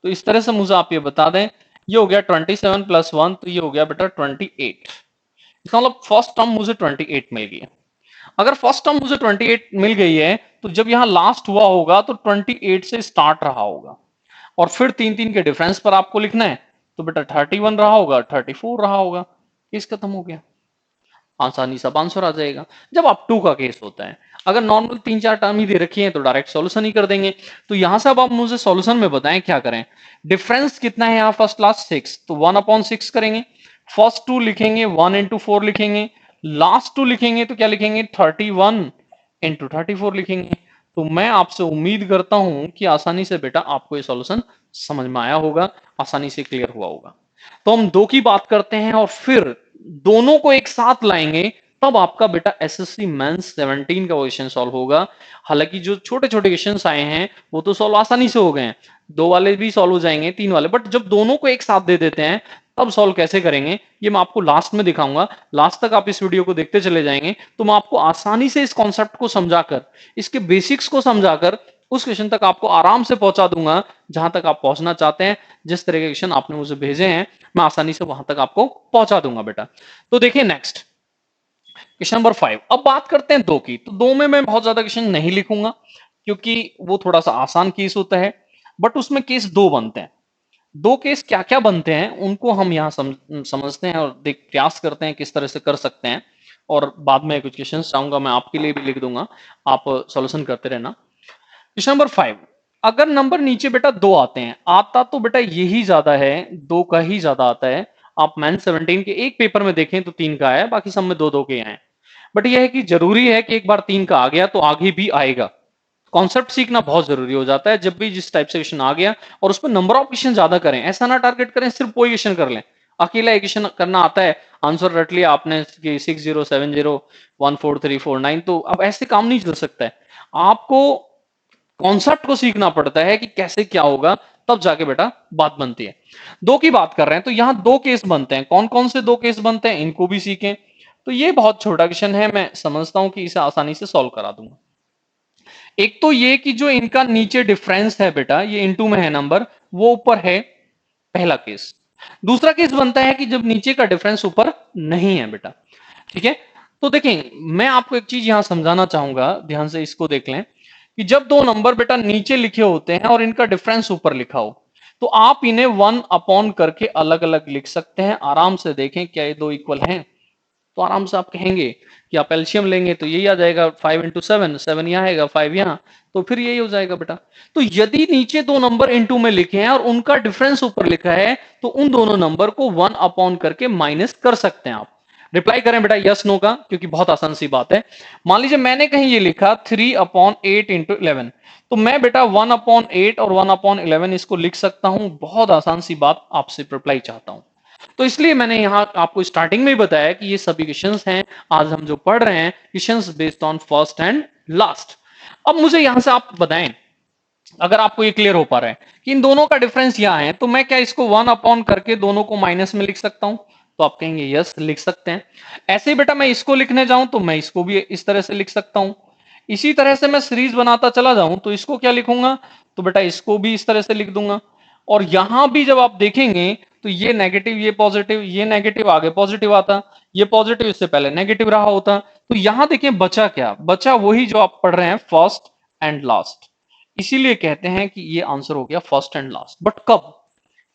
तो इस तरह से मुझे आप ये बता दें। ये हो गया 27 प्लस 1, तो ये हो गया बेटा 28। इसका मतलब फर्स्ट टर्म मुझे 28 मिल गई है। अगर फर्स्ट टर्म मुझे 28 मिल गई है, तो जब यहां लास्ट हुआ होगा तो 28 से स्टार्ट रहा होगा, और फिर 3 3 के डिफरेंस पर आपको लिखना है, तो बेटा 31 रहा होगा, 34 रहा होगा। केस खत्म हो गया, आसानी सब आंसर आ जाएगा। जब अप टू का केस होता है, अगर नॉर्मल 3 4 टर्म ही दे रखी है तो डायरेक्ट सॉल्यूशन ही कर देंगे। तो यहां से अब आप मुझे सॉल्यूशन में बताएं क्या करें। डिफरेंस कितना है यहाँ फर्स्ट क्लास 6, तो 1/6 करेंगे। फर्स्ट 2 लिखेंगे, 1 इंटू 4 लिखेंगे। लास्ट 2 लिखेंगे तो क्या लिखेंगे, 31 इंटू 34 लिखेंगे। तो मैं आपसे उम्मीद करता हूं कि आसानी से बेटा आपको ये सॉल्यूशन समझ में आया होगा, आसानी से क्लियर हुआ होगा। तो हम 2 की बात करते हैं और फिर दोनों को एक साथ लाएंगे, तब आपका बेटा एसएससी मेंस 17 का क्वेश्चन सॉल्व होगा। हालांकि जो छोटे छोटे क्वेश्चन आए हैं वो तो सॉल्व आसानी से हो गए हैं, 2 वाले भी सॉल्व हो जाएंगे, 3 वाले, बट जब दोनों को एक साथ दे देते हैं तब सॉल्व कैसे करेंगे ये मैं आपको लास्ट में दिखाऊंगा। लास्ट तक आप इस वीडियो को देखते चले जाएंगे तो मैं आपको आसानी से इस कॉन्सेप्ट को समझाकर, इसके बेसिक्स को समझाकर उस क्वेश्चन तक आपको आराम से पहुंचा दूंगा जहां तक आप पहुंचना चाहते हैं। जिस तरह के क्वेश्चन आपने मुझे भेजे हैं मैं आसानी से वहां तक आपको पहुंचा दूंगा बेटा। तो देखिए नेक्स्ट क्वेश्चन नंबर 5। अब बात करते हैं 2 की। तो 2 में मैं बहुत ज्यादा क्वेश्चन नहीं लिखूंगा क्योंकि वो थोड़ा सा आसान केस होता है, बट उसमें केस 2 बनते हैं। 2 केस क्या क्या बनते हैं उनको हम यहाँ समझते हैं और देख प्रयास करते हैं किस तरह से कर सकते हैं, और बाद में कुछ क्वेश्चन चाहूंगा मैं आपके लिए भी लिख दूंगा, आप सॉल्यूशन करते रहना। क्वेश्चन नंबर 5, अगर नंबर नीचे बेटा 2 आते हैं, आता तो बेटा यही ज्यादा है, 2 का ही ज्यादा आता है। आप मैन 17 के एक पेपर में देखें तो 3 का आया, बाकी सब में 2 2 के आए। बट यह है कि जरूरी है कि एक बार 3 का आ गया तो आगे भी आएगा। कॉन्सेप्ट सीखना बहुत जरूरी हो जाता है जब भी जिस टाइप से क्वेश्चन आ गया, और उस पर नंबर ऑफ क्वेश्चन ज्यादा करें। ऐसा ना टारगेट करें सिर्फ कोई क्वेश्चन कर लें, अकेला एक क्वेश्चन करना आता है, आंसर रट लिया आपने कि 6070143499, तो अब ऐसे काम नहीं चल सकता है। आपको कॉन्सेप्ट को सीखना पड़ता है कि कैसे क्या होगा, तब जाके बेटा बात बनती है। 2 की बात कर रहे हैं तो यहां 2 केस बनते हैं। कौन कौन से 2 केस बनते हैं इनको भी सीखें। तो ये बहुत छोटा क्वेश्चन है, मैं समझता हूं कि इसे आसानी से सॉल्व करा दूंगा। एक तो ये कि जो इनका नीचे डिफरेंस है बेटा, ये इनटू में है नंबर, वो ऊपर है, पहला केस। दूसरा केस बनता है कि जब नीचे का डिफरेंस ऊपर नहीं है बेटा। ठीक है, तो देखें मैं आपको एक चीज यहां समझाना चाहूंगा, ध्यान से इसको देख लें कि जब 2 नंबर बेटा नीचे लिखे होते हैं और इनका डिफरेंस ऊपर लिखा हो, तो आप इन्हें 1 करके अलग अलग लिख सकते हैं। आराम से देखें क्या ये 2 इक्वल हैं, तो आराम से आप कहेंगे कि आप एलसीएम लेंगे तो यही आ जाएगा, 5 इंटू 7, 7 यहाँ आएगा, 5 यहाँ, तो फिर यही हो जाएगा बेटा। तो यदि नीचे 2 नंबर इंटू में लिखे हैं और उनका डिफरेंस ऊपर लिखा है, तो उन दोनों नंबर को 1 करके माइनस कर सकते हैं आप। रिप्लाई करें बेटा यस नो का, क्योंकि बहुत आसान सी बात है। मान लीजिए मैंने कहीं ये लिखा 3/8 इंटू 11, तो मैं बेटा 1/8 और 1/11 इसको लिख सकता हूं। बहुत आसान सी बात, आपसे रिप्लाई चाहता हूं। तो इसलिए मैंने यहां आपको स्टार्टिंग में ही बताया कि ये सभी क्वेश्चंस हैं आज हम जो पढ़ रहे हैं, questions based on first and last. अब मुझे यहां से आप बताएं, अगर आपको ये क्लियर हो पा रहा है कि इन दोनों का डिफरेंस यहां है, तो मैं क्या इसको 1 करके दोनों को माइनस में लिख सकता हूं? तो आप कहेंगे यस लिख सकते हैं। ऐसे ही बेटा मैं इसको लिखने जाऊं तो मैं इसको भी इस तरह से लिख सकता हूं। इसी तरह से मैं सीरीज बनाता चला जाऊं तो इसको क्या लिखूंगा, तो बेटा इसको भी इस तरह से लिख दूंगा। और यहां भी जब आप देखेंगे तो ये नेगेटिव, ये पॉजिटिव, ये नेगेटिव, आगे पॉजिटिव आता, ये पॉजिटिव इससे पहले नेगेटिव रहा होता। तो यहां देखें बचा क्या, बचा वही जो आप पढ़ रहे हैं, फर्स्ट एंड लास्ट। इसीलिए कहते हैं कि ये आंसर हो गया फर्स्ट एंड लास्ट। बट कब,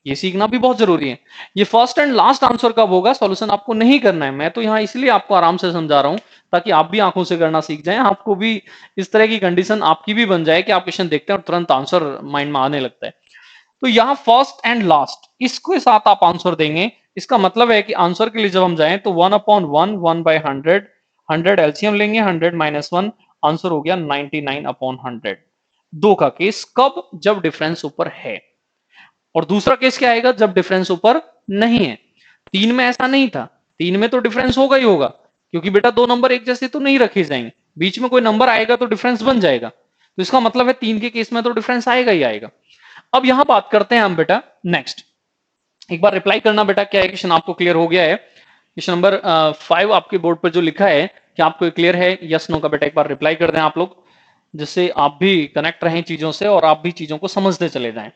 ये सीखना भी बहुत जरूरी है। ये फर्स्ट एंड लास्ट आंसर कब होगा, सॉल्यूशन आपको नहीं करना है। मैं तो यहाँ इसलिए आपको आराम से समझा रहा हूं ताकि आप भी आंखों से करना सीख जाएं, आपको भी इस तरह की कंडीशन आपकी भी बन जाए कि आप क्वेश्चन देखते हैं और तुरंत आंसर माइंड में आने लगता है। तो यहाँ फर्स्ट एंड लास्ट इसके साथ आप आंसर देंगे। इसका मतलब है कि आंसर के लिए जब हम जाएं तो 1/1, 1/100, 100 एलसीएम लेंगे, 100 - 1 आंसर हो गया 99/100। दो का केस कब, जब डिफरेंस ऊपर है। और दूसरा केस क्या आएगा, जब डिफरेंस ऊपर नहीं है। तीन में ऐसा नहीं था, तीन में तो डिफरेंस होगा ही होगा, क्योंकि बेटा दो नंबर एक जैसे तो नहीं रखे जाएंगे, बीच में कोई नंबर आएगा तो डिफरेंस बन जाएगा। तो इसका मतलब है तीन के केस में तो डिफरेंस आएगा ही आएगा। अब यहां बात करते हैं हम बेटा नेक्स्ट। एक बार रिप्लाई करना बेटा, क्या है क्वेश्चन आपको क्लियर हो गया है। क्वेश्चन नंबर 5 आपके बोर्ड पर जो लिखा है, क्या आपको क्लियर है, यस नो का बेटा एक बार रिप्लाई कर दें आप लोग, जिससे आप भी कनेक्ट रहें चीजों से और आप भी चीजों को समझते चले जाएं।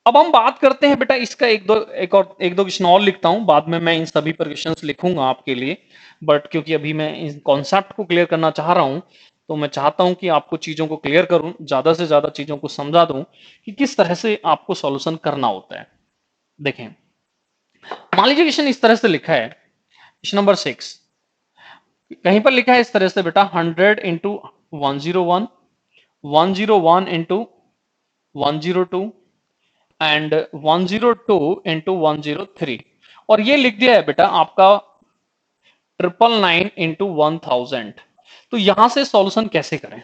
अब हम बात करते हैं बेटा इसका एक दो क्वेश्चन और लिखता हूं, बाद में मैं इन सभी पर क्वेश्चंस लिखूंगा आपके लिए। बट क्योंकि अभी मैं इस कॉन्सेप्ट को क्लियर करना चाह रहा हूं, तो मैं चाहता हूं कि आपको चीजों को क्लियर करूं, ज्यादा से ज्यादा चीजों को समझा दूं कि किस तरह से आपको सॉल्यूशन करना होता है। देखें, मान लीजिए क्वेश्चन इस तरह से लिखा है, क्वेश्चन नंबर 6 कहीं पर लिखा है इस तरह से बेटा, 100 इंटू 101, 101 इंटू 102 एंड 102 इंटू 103, और ये लिख दिया है बेटा आपका 999 इंटू 1000। तो यहां से सॉल्यूशन कैसे करें,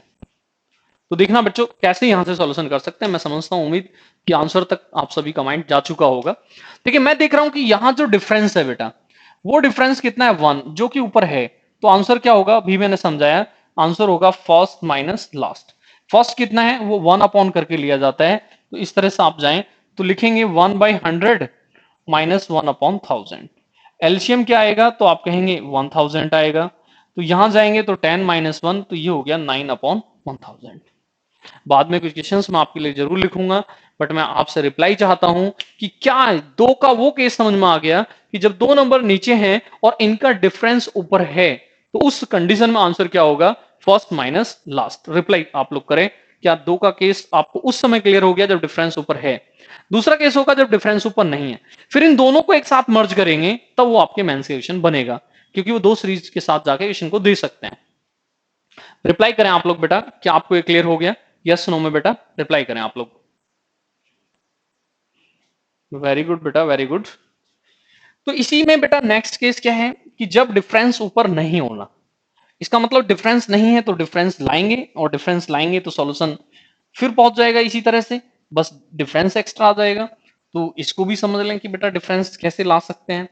तो देखना बच्चों कैसे यहां से सॉल्यूशन कर सकते हैं। मैं समझता हूं, उम्मीद कि आंसर तक आप सभी का माइंड जा चुका होगा। देखिए मैं देख रहा हूं कि यहां जो डिफरेंस है बेटा, वो डिफरेंस कितना है, 1, जो कि ऊपर है। तो आंसर क्या होगा, अभी मैंने समझाया, आंसर होगा फर्स्ट माइनस लास्ट। फर्स्ट कितना है, वो 1 करके लिया जाता है। तो इस तरह से आप जाएं तो लिखेंगे 1/100 - 1/1000। एलसीएम क्या आएगा, तो आप कहेंगे 1000 आएगा। तो यहां जाएंगे तो 10 - 1, तो ये हो गया 9/1000। बाद में कुछ क्वेश्चंस मैं आपके लिए जरूर लिखूंगा, बट मैं आपसे रिप्लाई चाहता हूं कि क्या दो का वो केस समझ में आ गया कि जब दो नंबर नीचे हैं और इनका डिफरेंस ऊपर है, तो उस कंडीशन में आंसर क्या होगा, फर्स्ट माइनस लास्ट। रिप्लाई आप लोग करें, क्या दो का केस आपको उस समय क्लियर हो गया जब डिफरेंस ऊपर है। दूसरा केस होगा जब डिफरेंस ऊपर नहीं है, फिर इन दोनों को एक साथ मर्ज करेंगे तब वो आपके मेंस क्वेश्चन बनेगा, क्योंकि वो दो सीरीज के साथ जाके क्वेश्चन को दे सकते हैं। रिप्लाई करें आप लोग बेटा, क्या आपको ये क्लियर हो गया, यस नो में बेटा रिप्लाई करें आप लोग। वेरी गुड बेटा, वेरी गुड। तो इसी में बेटा नेक्स्ट केस क्या है कि जब डिफरेंस ऊपर नहीं होना, इसका मतलब डिफरेंस नहीं है तो डिफरेंस लाएंगे, और डिफरेंस लाएंगे तो सॉल्यूशन फिर पहुंच जाएगा इसी तरह से, बस डिफरेंस एक्स्ट्रा आ जाएगा। तो इसको भी समझ लें कि बेटा डिफरेंस कैसे ला सकते हैं,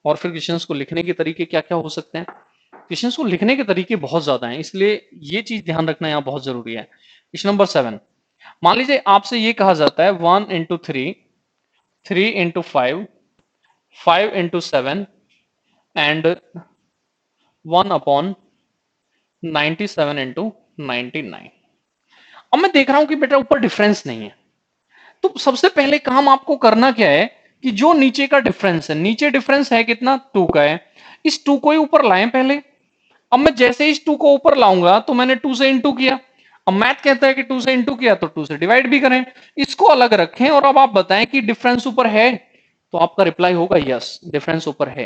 और फिर क्वेश्चंस को लिखने के तरीके क्या क्या हो सकते हैं। क्वेश्चंस को लिखने के तरीके बहुत ज्यादा हैं, इसलिए ये चीज ध्यान रखना यहाँ बहुत जरूरी है। क्वेश्चन नंबर 7, मान लीजिए आपसे ये कहा जाता है 1 into 3, 3 into 5, 5 into 7 and 1/97 into 99। अब मैं देख रहा हूं कि बेटा ऊपर डिफरेंस नहीं है, तो सबसे पहले काम आपको करना क्या है कि जो नीचे का डिफरेंस है, नीचे डिफरेंस है कितना, 2 का है, इस 2 को ही ऊपर लाएं पहले। अब मैं जैसे ही इस 2 को ऊपर लाऊंगा तो मैंने 2 से इंटू किया, अब मैथ कहता है कि 2 से इंटू किया तो 2 से डिवाइड भी करें, इसको अलग रखें और अब आप बताएं कि डिफरेंस ऊपर है। तो आपका रिप्लाई होगा यस, डिफरेंस ऊपर है।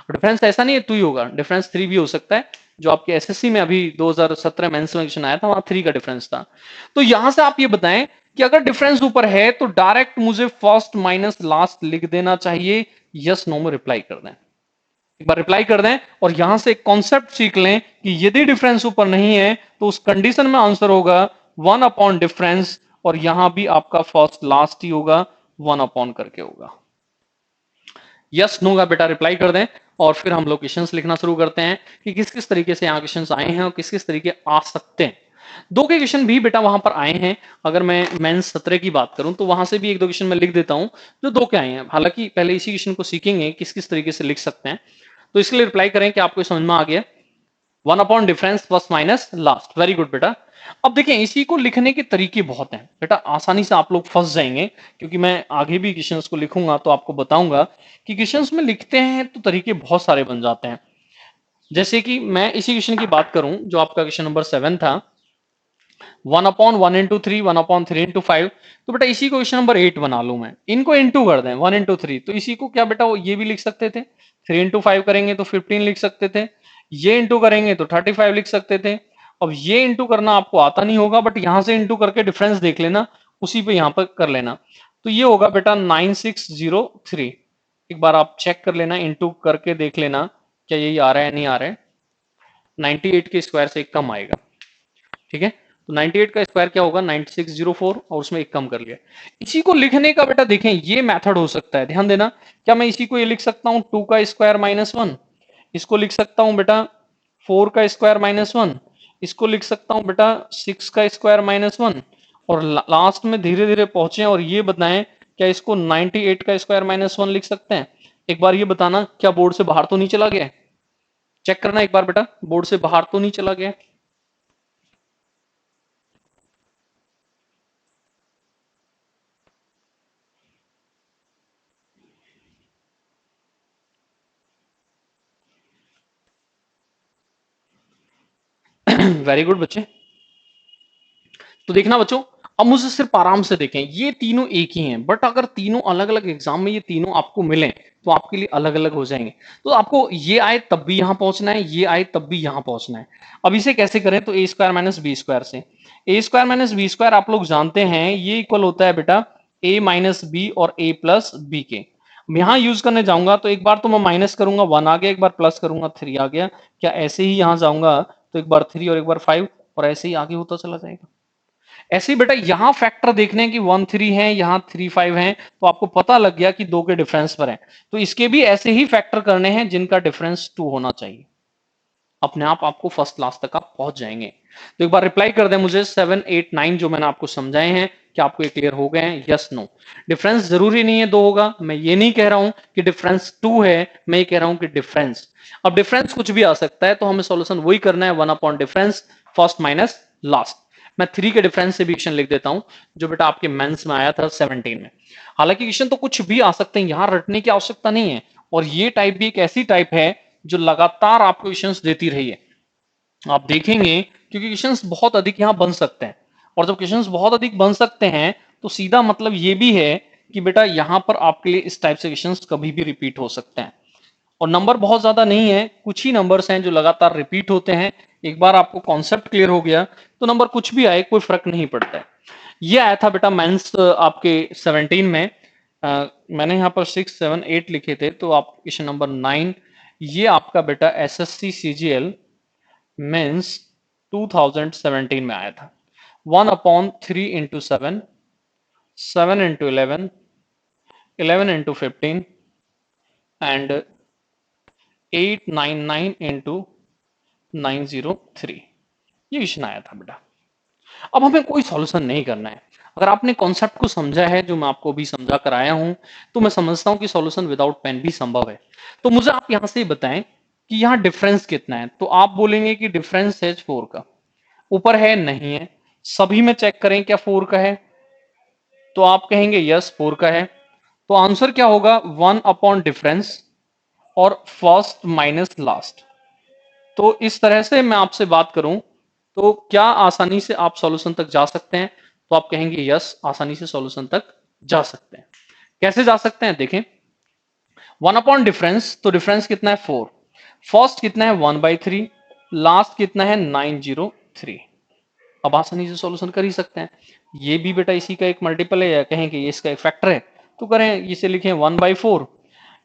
डिफरेंस ऐसा नहीं है 2 ही होगा, डिफरेंस 3 भी हो सकता है, जो आपके एसएससी में अभी 2017 मेंस में क्वेश्चन आया था, वहां 3 का डिफरेंस था। तो यहां से आप ये बताएं कि अगर डिफरेंस ऊपर है तो डायरेक्ट मुझे फर्स्ट माइनस लास्ट लिख देना चाहिए, यस नो में रिप्लाई कर दें। एक बार रिप्लाई कर दें और यहां से एक कॉन्सेप्ट सीख लें कि यदि डिफरेंस ऊपर नहीं है तो उस कंडीशन में आंसर होगा 1 डिफरेंस, और यहां भी आपका फर्स्ट लास्ट ही होगा, 1 करके होगा। यस नो का बेटा रिप्लाई कर दें और फिर हम लोग क्वेश्चंस लिखना शुरू करते हैं कि किस किस तरीके से यहाँ क्वेश्चंस आए हैं और किस किस तरीके आ सकते हैं। दो के क्वेश्चन भी बेटा वहां पर आए हैं, अगर मैं मेंस 17 की बात करूं तो वहां से भी एक दो क्वेश्चन मैं लिख देता हूं जो दो के आए हैं। हालांकि पहले इसी क्वेश्चन को सीखेंगे किस किस तरीके से लिख सकते हैं, तो इसके लिए रिप्लाई करें कि आपको समझ में आ गया। One upon difference first minus last. Very good बेटा। अब देखें इसी को लिखने के तरीके बहुत हैं बेटा, आसानी से आप लोग फंस जाएंगे, क्योंकि मैं आगे भी क्वेश्चंस को लिखूंगा तो आपको बताऊंगा कि क्वेश्चंस में लिखते हैं तो तरीके बहुत सारे बन जाते हैं। जैसे कि मैं इसी क्वेश्चन की बात करूं जो आपका क्वेश्चन नंबर 7 था, 1/1 into 3, 1/3 into 5, तो बेटा इसी को क्वेश्चन नंबर 8 बना लूं मैं, इनको इंटू कर दें 1 into 3, तो इसी को क्या बेटा ये भी लिख सकते थे, 3 into 5 करेंगे तो 15 लिख सकते थे, ये इंटू करेंगे तो 35 लिख सकते थे। अब ये इंटू करना आपको आता नहीं होगा, बट यहां से इंटू करके डिफरेंस देख लेना, उसी पे यहां पर कर लेना, तो ये होगा बेटा 9603। एक बार आप चेक कर लेना, इंटू करके देख लेना क्या यही आ रहा है नहीं आ रहा है, 98 के स्क्वायर से एक कम आएगा, ठीक है। तो 98 का स्क्वायर क्या होगा 9604, और उसमें एक कम कर लिया। इसी को लिखने का बेटा देखें ये मेथड हो सकता है, ध्यान देना, क्या मैं इसी को ये लिख सकता हूं 2 का स्क्वायर -1, इसको लिख सकता हूं बेटा 4 का स्क्वायर -1, इसको लिख सकता हूं बेटा 6 का स्क्वायर -1, और लास्ट में धीरे धीरे पहुंचे और ये बताएं क्या इसको 98 का स्क्वायर -1 लिख सकते हैं। एक बार ये बताना क्या बोर्ड से बाहर तो नहीं चला गया, चेक करना एक बार बेटा, बोर्ड से बाहर तो नहीं चला गया। वेरी गुड बच्चे। तो देखना बच्चों, अब मुझे सिर्फ आराम से देखें, ये तीनों एक ही हैं, बट अगर तीनों अलग अलग एग्जाम में ये तीनों आपको मिले तो आपके लिए अलग अलग हो जाएंगे। तो आपको ये आए तब भी यहां पहुंचना है, ये आए तब भी यहां पहुंचना है। अब इसे कैसे करें, तो ए स्क्वायर माइनस बी स्क्वायर से, ए स्क्वायर माइनस बी स्क्वायर आप लोग जानते हैं ये इक्वल होता है बेटा ए माइनस बी और ए प्लस बी के। यहां यूज करने जाऊंगा तो एक बार तो मैं माइनस करूंगा 1 आ गया, एक बार प्लस करूंगा 3 आ गया, क्या ऐसे ही यहां जाऊंगा तो एक बार 3 और एक बार 5, और ऐसे ही आगे होता चला जाएगा। ऐसे ही बेटा यहां फैक्टर देखने की 1 3 है, यहां 3 5 है, तो आपको पता लग गया कि दो के डिफरेंस पर है, तो इसके भी ऐसे ही फैक्टर करने हैं जिनका डिफरेंस 2 होना चाहिए, अपने आप आपको फर्स्ट क्लास तक आप पहुंच जाएंगे। तो एक बार रिप्लाई कर दें मुझे 7 8 9 जो मैंने आपको समझाए हैं, क्या आपको ये क्लियर हो गए हैं, यस नो। डिफरेंस जरूरी नहीं है दो होगा, मैं ये नहीं कह रहा हूं कि डिफरेंस 2 है, मैं ये कह रहा हूं कि डिफरेंस, अब डिफरेंस कुछ भी आ सकता है, तो हमें सॉल्यूशन वही करना है 1 upon difference first minus last. मैं 3 के डिफरेंस से भी क्वेश्चन लिख देता हूं जो बेटा आपके मेंस में आया था 17 में। हालांकि क्वेश्चन तो कुछ भी आ सकते हैं, यहां रटने की आवश्यकता नहीं है, और ये टाइप भी एक ऐसी टाइप है जो लगातार आपको क्वेश्चंस देती रही है। आप देखेंगे क्योंकि क्वेश्चंस बहुत अधिक यहां बन सकते हैं, और जब क्वेश्चंस बहुत अधिक बन सकते हैं तो सीधा मतलब ये भी है कि बेटा यहां पर आपके लिए इस टाइप से क्वेश्चंस कभी भी रिपीट हो सकते हैं, और नंबर बहुत ज्यादा नहीं है, कुछ ही नंबर्स हैं जो लगातार रिपीट होते हैं। एक बार आपको कॉन्सेप्ट क्लियर हो गया तो नंबर कुछ भी आए कोई फर्क नहीं पड़ता है। ये आया था बेटा मेंस आपके 17 में, मैंने यहाँ पर 6 7 8 लिखे थे, तो आप क्वेश्चन नंबर 9, ये आपका बेटा एसएससी सीजीएल मेंस 2017 में आया था। 1/3 into 7, 7 into 11, 11 into 15 and 899 into 903, ये क्वेश्चन आया था बेटा। अब हमें कोई सॉल्यूशन नहीं करना है, अगर आपने कॉन्सेप्ट को समझा है जो मैं आपको भी समझा कर आया हूं, तो मैं समझता हूं कि सॉल्यूशन विदाउट पेन भी संभव है। तो मुझे आप यहां से बताएं कि यहां डिफरेंस कितना है, तो आप बोलेंगे कि डिफरेंस है 4 का, ऊपर है नहीं है, सभी में चेक करें क्या 4 का है, तो आप कहेंगे यस 4 का है, तो आंसर क्या होगा 1 अपॉन डिफरेंस और फर्स्ट माइनस लास्ट। तो इस तरह से मैं आपसे बात करूं तो क्या आसानी से आप सॉल्यूशन तक जा सकते हैं, तो आप कहेंगे यस आसानी से सॉल्यूशन तक जा सकते हैं। कैसे जा सकते हैं देखें, 1 अपॉन डिफरेंस, तो डिफरेंस कितना है 4, फर्स्ट कितना है 1/3, लास्ट कितना है 903, अब आसानी से सॉल्यूशन कर ही सकते हैं। ये भी बेटा इसी का एक मल्टीपल है, या कहें कि ये इसका एक फैक्टर है, तो करें इसे लिखें 1/4,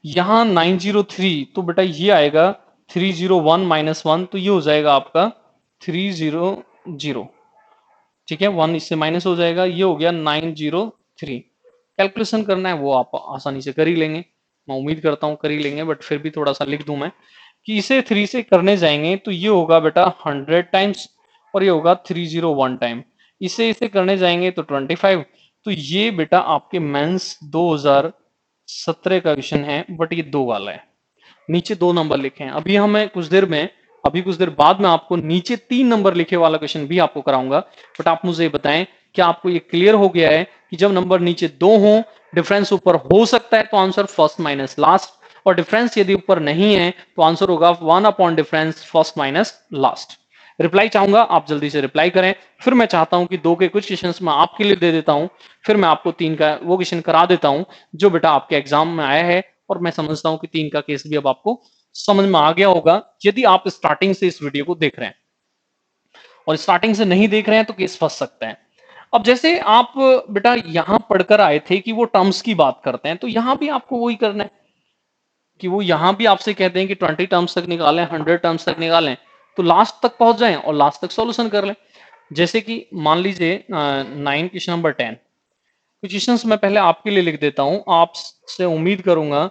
यहां 903, तो बेटा ये आएगा 301 -1, तो ये हो जाएगा आपका 300, ठीक है, 1 इससे माइनस हो जाएगा, ये हो गया 903। कैलकुलेशन करना है वो आप आसानी से कर ही लेंगे, मैं उम्मीद करता हूं कर ही लेंगे, बट फिर भी थोड़ा सा लिख दूं मैं कि इसे 3 से करने जाएंगे तो ये होगा बेटा 100 टाइम्स, और ये होगा 301 टाइम, इसे इसे करने जाएंगे तो 25, तो ये बेटा आपके मेंस 2017 का क्वेश्चन है, बट ये दो वाला है, नीचे दो नंबर लिखे हैं। अभी हमें कुछ देर में अभी कुछ देर बाद मैं आपको नीचे 3 नंबर लिखे वाला क्वेश्चन भी आपको कराऊंगा, बट आप मुझे बताएं क्या आपको ये क्लियर हो गया है कि जब नंबर नीचे 2 हो, डिफरेंस ऊपर हो सकता है तो आंसर फर्स्ट माइनस लास्ट, और डिफरेंस यदि ऊपर नहीं है तो आंसर होगा 1 upon difference first minus last. Reply चाहूंगा, आप जल्दी से रिप्लाई करें। फिर मैं चाहता हूं कि 2 के कुछ क्वेश्चंस मैं आपके लिए दे देता हूं, फिर मैं आपको 3 का वो क्वेश्चन करा देता हूं जो बेटा आपके एग्जाम में आया है, और मैं समझता हूं कि 3 का केस भी अब आपको समझ में आ गया होगा यदि आप स्टार्टिंग से इस वीडियो को देख रहे हैं, और स्टार्टिंग से नहीं देख रहे हैं तो केस फंस सकता है। अब जैसे आप बेटा यहां पढ़कर आए थे कि वो टर्म्स की बात करते हैं, तो यहां भी आपको वही करना है कि वो यहां भी आपसे कहते हैं कि 20 टर्म्स तक निकालें, 100 टर्म्स तक निकालें, तो लास्ट तक पहुंच जाएं और लास्ट तक सॉल्यूशन कर लें। जैसे कि मान लीजिए 9 क्वेश्चन नंबर 10, क्वेश्चंस मैं पहले आपके लिए लिख देता हूं, आपसे उम्मीद करूंगा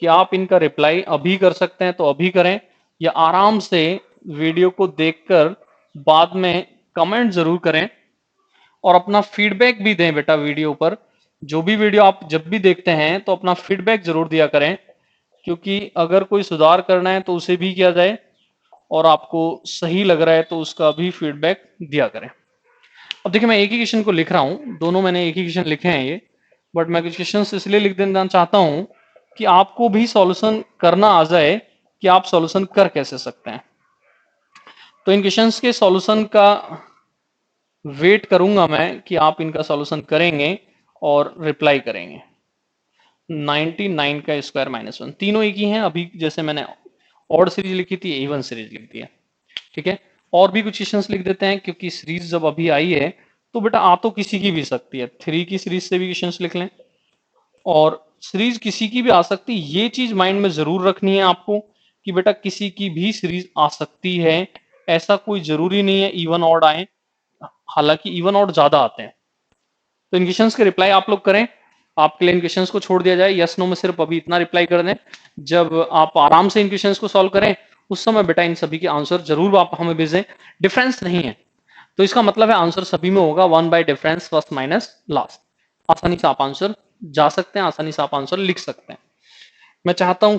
कि आप इनका रिप्लाई अभी कर सकते हैं तो अभी करें, या आराम से वीडियो को देखकर बाद में कमेंट जरूर करें और अपना फीडबैक भी दें बेटा वीडियो पर। जो भी वीडियो आप जब भी देखते हैं तो अपना फीडबैक जरूर दिया करें, क्योंकि अगर कोई सुधार करना है तो उसे भी किया जाए, और आपको सही लग रहा है तो उसका भी फीडबैक दिया करें। अब देखिए मैं एक ही क्वेश्चन को लिख रहा हूं, दोनों मैंने एक ही क्वेश्चन लिखे हैं ये, बट मैं कुछ क्वेश्चन इसलिए लिख देना चाहता हूं कि आपको भी सॉल्यूशन करना आ जाए कि आप सॉल्यूशन कर कैसे सकते हैं। तो इन क्वेश्चंस के सॉल्यूशन का वेट करूंगा मैं कि आप इनका सॉल्यूशन करेंगे और रिप्लाई करेंगे। 99 का स्क्वायर माइनस 1, तीनों एक ही हैं, अभी जैसे मैंने ऑड सीरीज लिखी थी इवन सीरीज लिख दी है, ठीक है। और भी कुछ क्वेश्चंस लिख देते हैं, क्योंकि सीरीज जब अभी आई है तो बेटा आ तो किसी की भी सकती है, 3 की सीरीज से भी क्वेश्चंस लिख लें, और सीरीज किसी की भी आ सकती है। ये चीज माइंड में जरूर रखनी है आपको कि बेटा किसी की भी सीरीज आ सकती है, ऐसा कोई जरूरी नहीं है इवन ऑड आए, हालांकि इवन ऑड ज्यादा आते हैं। तो इन क्वेश्चंस के रिप्लाई आप लोग करें, आपके लिए इन क्वेश्चंस को छोड़ दिया जाए, यस नो में सिर्फ अभी इतना रिप्लाई कर दें। जब आप आराम से इन क्वेश्चंस को सॉल्व करें उस समय बेटा इन सभी के आंसर जरूर आप हमें भेजें। डिफरेंस नहीं है तो इसका मतलब है आंसर सभी में होगा 1 bye difference first minus last. आसानी से आप आंसर जा सकते हैं, आसानी से आप आंसर लिख सकते हैं। मैं चाहता हूं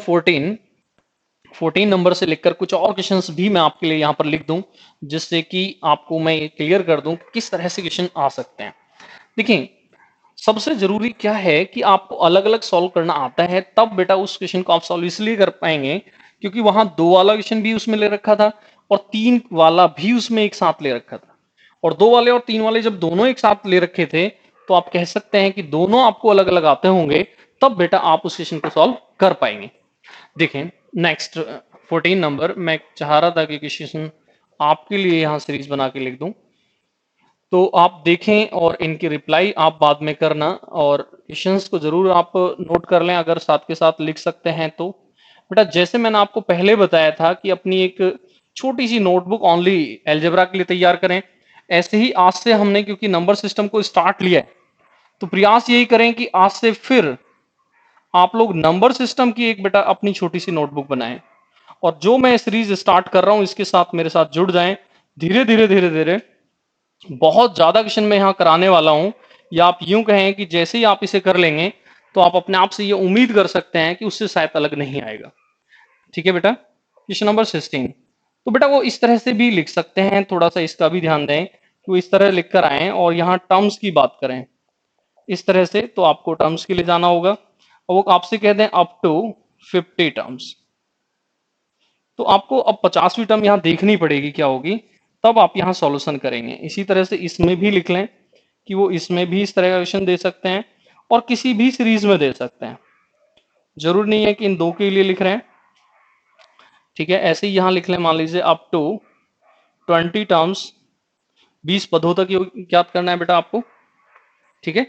14 नंबर से लिखकर कुछ और क्वेश्चंस भी मैं आपके लिए यहां पर लिख दूं, जिससे कि आपको मैं क्लियर कर दूं किस तरह से क्वेश्चन आ सकते हैं। देखिए सबसे जरूरी क्या है कि आपको अलग अलग सॉल्व करना आता है, तब बेटा उस क्वेश्चन को आप सॉल्व इसलिए कर पाएंगे क्योंकि वहां 2 वाला क्वेश्चन भी उसमें ले रखा था और 3 वाला भी उसमें एक साथ ले रखा था, और 2 वाले और 3 वाले जब दोनों एक साथ ले रखे थे तो आप कह सकते हैं कि दोनों आपको अलग अलग आते होंगे, तब बेटा आप उस क्वेश्चन को सॉल्व कर पाएंगे। देखें नेक्स्ट 14 नंबर, मैं चाह रहा था कि क्वेश्चन आपके लिए यहां सीरीज बना के लिख दूं, तो आप देखें और इनकी रिप्लाई आप बाद में करना, और क्वेश्चंस को जरूर आप नोट कर लें अगर साथ के साथ लिख सकते हैं तो। बेटा जैसे मैंने आपको पहले बताया था कि अपनी एक छोटी सी नोटबुक ओनली एलजेब्रा के लिए तैयार करें, ऐसे ही आज से हमने क्योंकि नंबर सिस्टम को स्टार्ट लिया है तो प्रयास यही करें कि आज से फिर आप लोग नंबर सिस्टम की एक बेटा अपनी छोटी सी नोटबुक बनाएं, और जो मैं सीरीज स्टार्ट कर रहा हूं इसके साथ मेरे साथ जुड़ जाएं। धीरे धीरे धीरे धीरे बहुत ज्यादा क्वेश्चन मैं यहाँ कराने वाला हूं, या आप यूं कहें कि जैसे ही आप इसे कर लेंगे तो आप अपने आप से ये उम्मीद कर सकते हैं कि उससे शायद अलग नहीं आएगा। ठीक है बेटा, क्वेश्चन नंबर 16, तो बेटा वो इस तरह से भी लिख सकते हैं, थोड़ा सा इसका भी ध्यान दें कि वो इस तरह लिख कर आए और यहाँ टर्म्स की बात करें इस तरह से, तो आपको टर्म्स के लिए जाना होगा और वो आपसे कह दें अप टू 50 टर्म्स, तो आपको अब 50वीं टर्म यहाँ देखनी पड़ेगी क्या होगी, तब आप यहाँ सॉल्यूशन करेंगे। इसी तरह से इसमें भी लिख लें कि वो इसमें भी इस तरह का क्वेश्चन दे सकते हैं और किसी भी सीरीज में दे सकते हैं, जरूर नहीं है कि इन 2 के लिए लिख रहे हैं। ठीक है, ऐसे ही यहाँ लिख लें, मान लीजिए अप टू 20 टर्म्स, 20 पदों तक ज्ञात करना है बेटा आपको। ठीक है,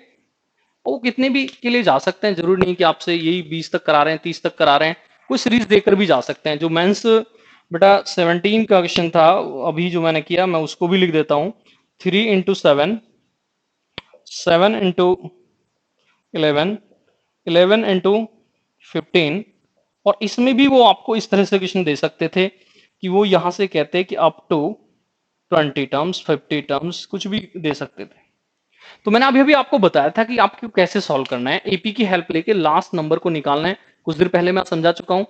वो कितने भी के लिए जा सकते हैं, जरूर नहीं कि आपसे यही 20 तक करा रहे हैं, 30 तक करा रहे हैं, कोई सीरीज देकर भी जा सकते हैं। जो मेंस बेटा 17 का क्वेश्चन था अभी जो मैंने किया, मैं उसको भी लिख देता हूं, 3 इंटू 7, 7 इंटू 11, 11 इंटू 15, और इसमें भी वो आपको इस तरह से क्वेश्चन दे सकते थे कि वो यहां से कहते हैं कि अप टू 20 टर्म्स, 50 टर्म्स, कुछ भी दे सकते थे। तो मैंने अभी अभी आपको बताया था कि आपको कैसे सॉल्व करना है, एपी की हेल्प लेके लास्ट नंबर को निकालना है, कुछ देर पहले मैं समझा चुका हूं।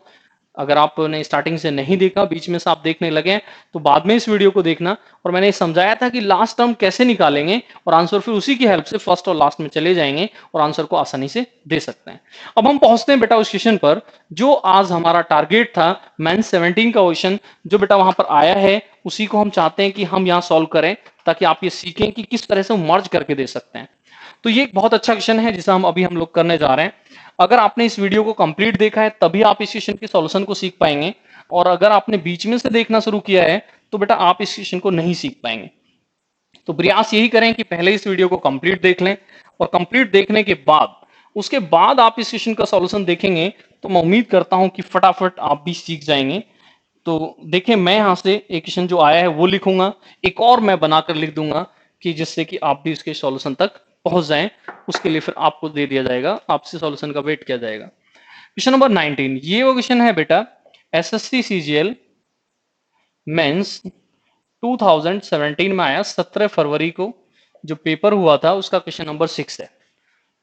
अगर आपने स्टार्टिंग से नहीं देखा, बीच में से आप देखने लगे हैं, तो बाद में इस वीडियो को देखना। और मैंने समझाया था कि लास्ट टर्म कैसे निकालेंगे और आंसर फिर उसी की हेल्प से फर्स्ट और लास्ट में चले जाएंगे और आंसर को आसानी से दे सकते हैं। अब हम पहुंचते हैं बेटा उस क्वेश्चन पर जो आज हमारा टारगेट था, मेंस 17 का क्वेश्चन जो बेटा वहां पर आया है, उसी को हम चाहते हैं कि हम यहाँ सॉल्व करें, ताकि आप ये सीखें कि किस तरह से मर्ज करके दे सकते हैं। तो ये एक बहुत अच्छा क्वेश्चन है जिसे हम लोग करने जा रहे हैं। अगर आपने इस वीडियो को कंप्लीट देखा है तभी आप इस क्वेश्चन के सॉल्यूशन को सीख पाएंगे, और अगर आपने बीच में से देखना शुरू किया है तो बेटा आप इस क्वेश्चन को नहीं सीख पाएंगे। तो प्रयास यही करें कि पहले इस वीडियो को कंप्लीट देख लें, और कंप्लीट देखने के बाद उसके बाद आप इस क्वेश्चन का सॉल्यूशन देखेंगे तो मैं उम्मीद करता हूं कि फटाफट आप भी सीख जाएंगे। तो देखिए, मैं यहां से एक क्वेश्चन जो आया है वो लिखूंगा, एक और मैं बनाकर लिख दूंगा कि जिससे कि आप भी इसके सॉल्यूशन तक पहुंच जाएं। उसके लिए फिर आपको दे दिया जाएगा, आपसे सॉल्यूशन का वेट किया जाएगा। क्वेश्चन नंबर 19, ये वो क्वेश्चन है बेटा एसएससी सीजीएल मेंस 2017 में आया, 17 फरवरी को जो पेपर हुआ था उसका क्वेश्चन नंबर 6 है।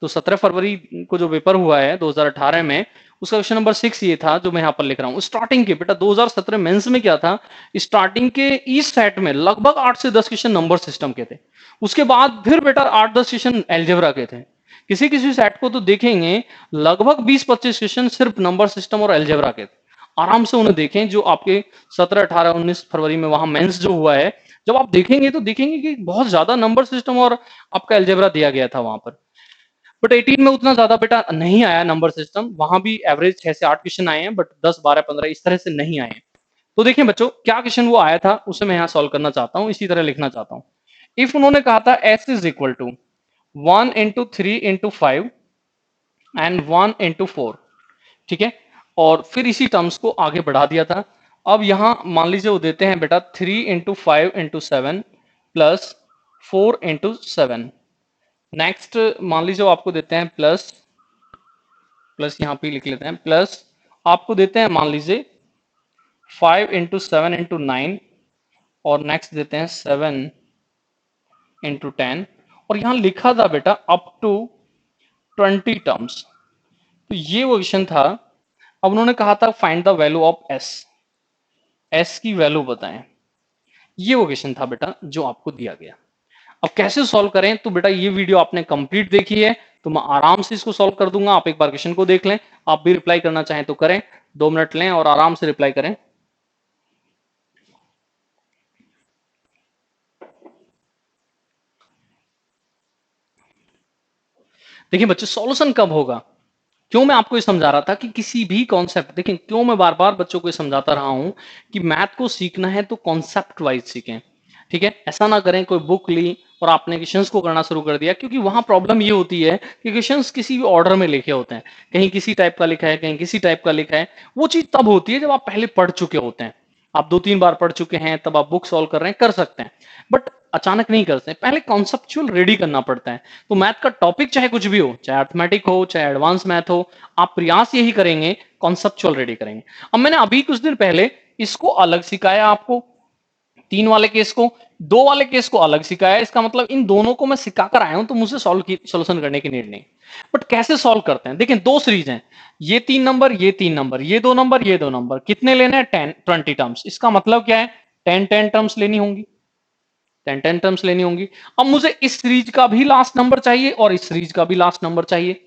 तो 17 फरवरी को जो पेपर हुआ है 2018 में, उसका क्वेश्चन नंबर 6 ये था जो मैं यहां पर लिख रहा हूं। स्टार्टिंग के बेटा 2017 मेंस में क्या था, स्टार्टिंग के इस सेट में लगभग 8 से 10 क्वेश्चन नंबर सिस्टम के थे। उसके बाद फिर बेटा 8-10 क्वेश्चन एल्जेब्रा के थे। किसी किसी सेट को तो देखेंगे लगभग 20-25 क्वेश्चन सिर्फ नंबर सिस्टम और एल्जेब्रा के थे। आराम से उन्हें देखें जो आपके 17, 18, 19 फरवरी में वहां मेंस जो हुआ है, जब आप देखेंगे तो देखेंगे कि बहुत ज्यादा नंबर सिस्टम और आपका एल्जेब्रा दिया गया था वहां पर। बट 18 में उतना ज्यादा बेटा नहीं आया नंबर सिस्टम, वहां भी एवरेज 6 से 8 क्वेश्चन आए हैं, बट 10, 12, 15 इस तरह से नहीं आए हैं। तो देखिए बच्चों, क्या क्वेश्चन वो आया था उसे मैं यहाँ सॉल्व करना चाहता हूँ, इसी तरह लिखना चाहता हूँ। इफ उन्होंने कहा था s is equal to 1 into 3 into 5 and 1 into 4, ठीक है, और फिर इसी टर्म्स को आगे बढ़ा दिया था। अब यहां मान लीजिए वो देते हैं बेटा 3 into 5 into 7 plus 4 into 7। Next मान लीजिए वो आपको देते हैं प्लस प्लस यहाँ पे लिख लेते हैं, प्लस आपको देते हैं मान लीजिए 5 इंटू 7 इंटू 9, और नेक्स्ट देते हैं 7 इंटू 10, और यहाँ लिखा था बेटा अप टू 20 टर्म्स। तो ये वो क्वेश्चन था। अब उन्होंने कहा था find the value of S की वैल्यू बताएं। ये वो क्वेश्चन था बेटा जो आपको दिया गया। अब कैसे सॉल्व करें, तो बेटा ये वीडियो आपने कंप्लीट देखी है तो मैं आराम से इसको सॉल्व कर दूंगा। आप एक बार क्वेश्चन को देख लें, आप भी रिप्लाई करना चाहें तो करें, 2 मिनट लें और आराम से रिप्लाई करें। देखिए बच्चे, सॉल्यूशन कब होगा, क्यों मैं आपको ये समझा रहा था कि किसी भी कॉन्सेप्ट, देखिए क्यों मैं बार बार बच्चों को ये समझाता रहा हूं कि मैथ को सीखना है तो कॉन्सेप्ट वाइज सीखें, ठीक है। ऐसा ना करें कोई बुक ली और आपने क्वेश्चंस को करना शुरू कर दिया, क्योंकि वहां प्रॉब्लम ये होती है कि क्वेश्चंस किसी भी ऑर्डर में लिखे होते हैं, कहीं किसी टाइप का लिखा है, कहीं किसी टाइप का लिखा है। वो चीज तब होती है जब आप पहले पढ़ चुके होते हैं, आप 2-3 बार पढ़ चुके हैं, तब आप बुक सॉल्व कर रहे हैं, कर सकते हैं, बट अचानक नहीं करते, पहले कॉन्सेप्चुअल रेडी करना पड़ता है। तो मैथ का टॉपिक चाहे कुछ भी हो, चाहे अर्थमेटिक हो, चाहे एडवांस मैथ हो, आप प्रयास यही करेंगे कॉन्सेप्चुअल रेडी करेंगे। अब मैंने अभी कुछ दिन पहले इसको अलग सिखाया आपको, 3 वाले केस को, 2 वाले केस को अलग सिखाया। इसका मतलब इन दोनों को मैं सिखाकर आया हूं तो मुझे सॉल्यूशन करने की नीड नहीं। बट कैसे सॉल्व करते हैं, देखिए 2 सीरीज हैं, ये 3 नंबर, ये 3 नंबर, ये 2 नंबर, ये 2 नंबर, कितने लेने हैं 10-20 टर्म्स। इसका मतलब क्या है, 10-10 टर्म्स लेनी होंगी, 10-10 टर्म्स लेनी होंगी। अब मुझे इस सीरीज का भी लास्ट नंबर चाहिए और इस सीरीज का भी लास्ट नंबर चाहिए,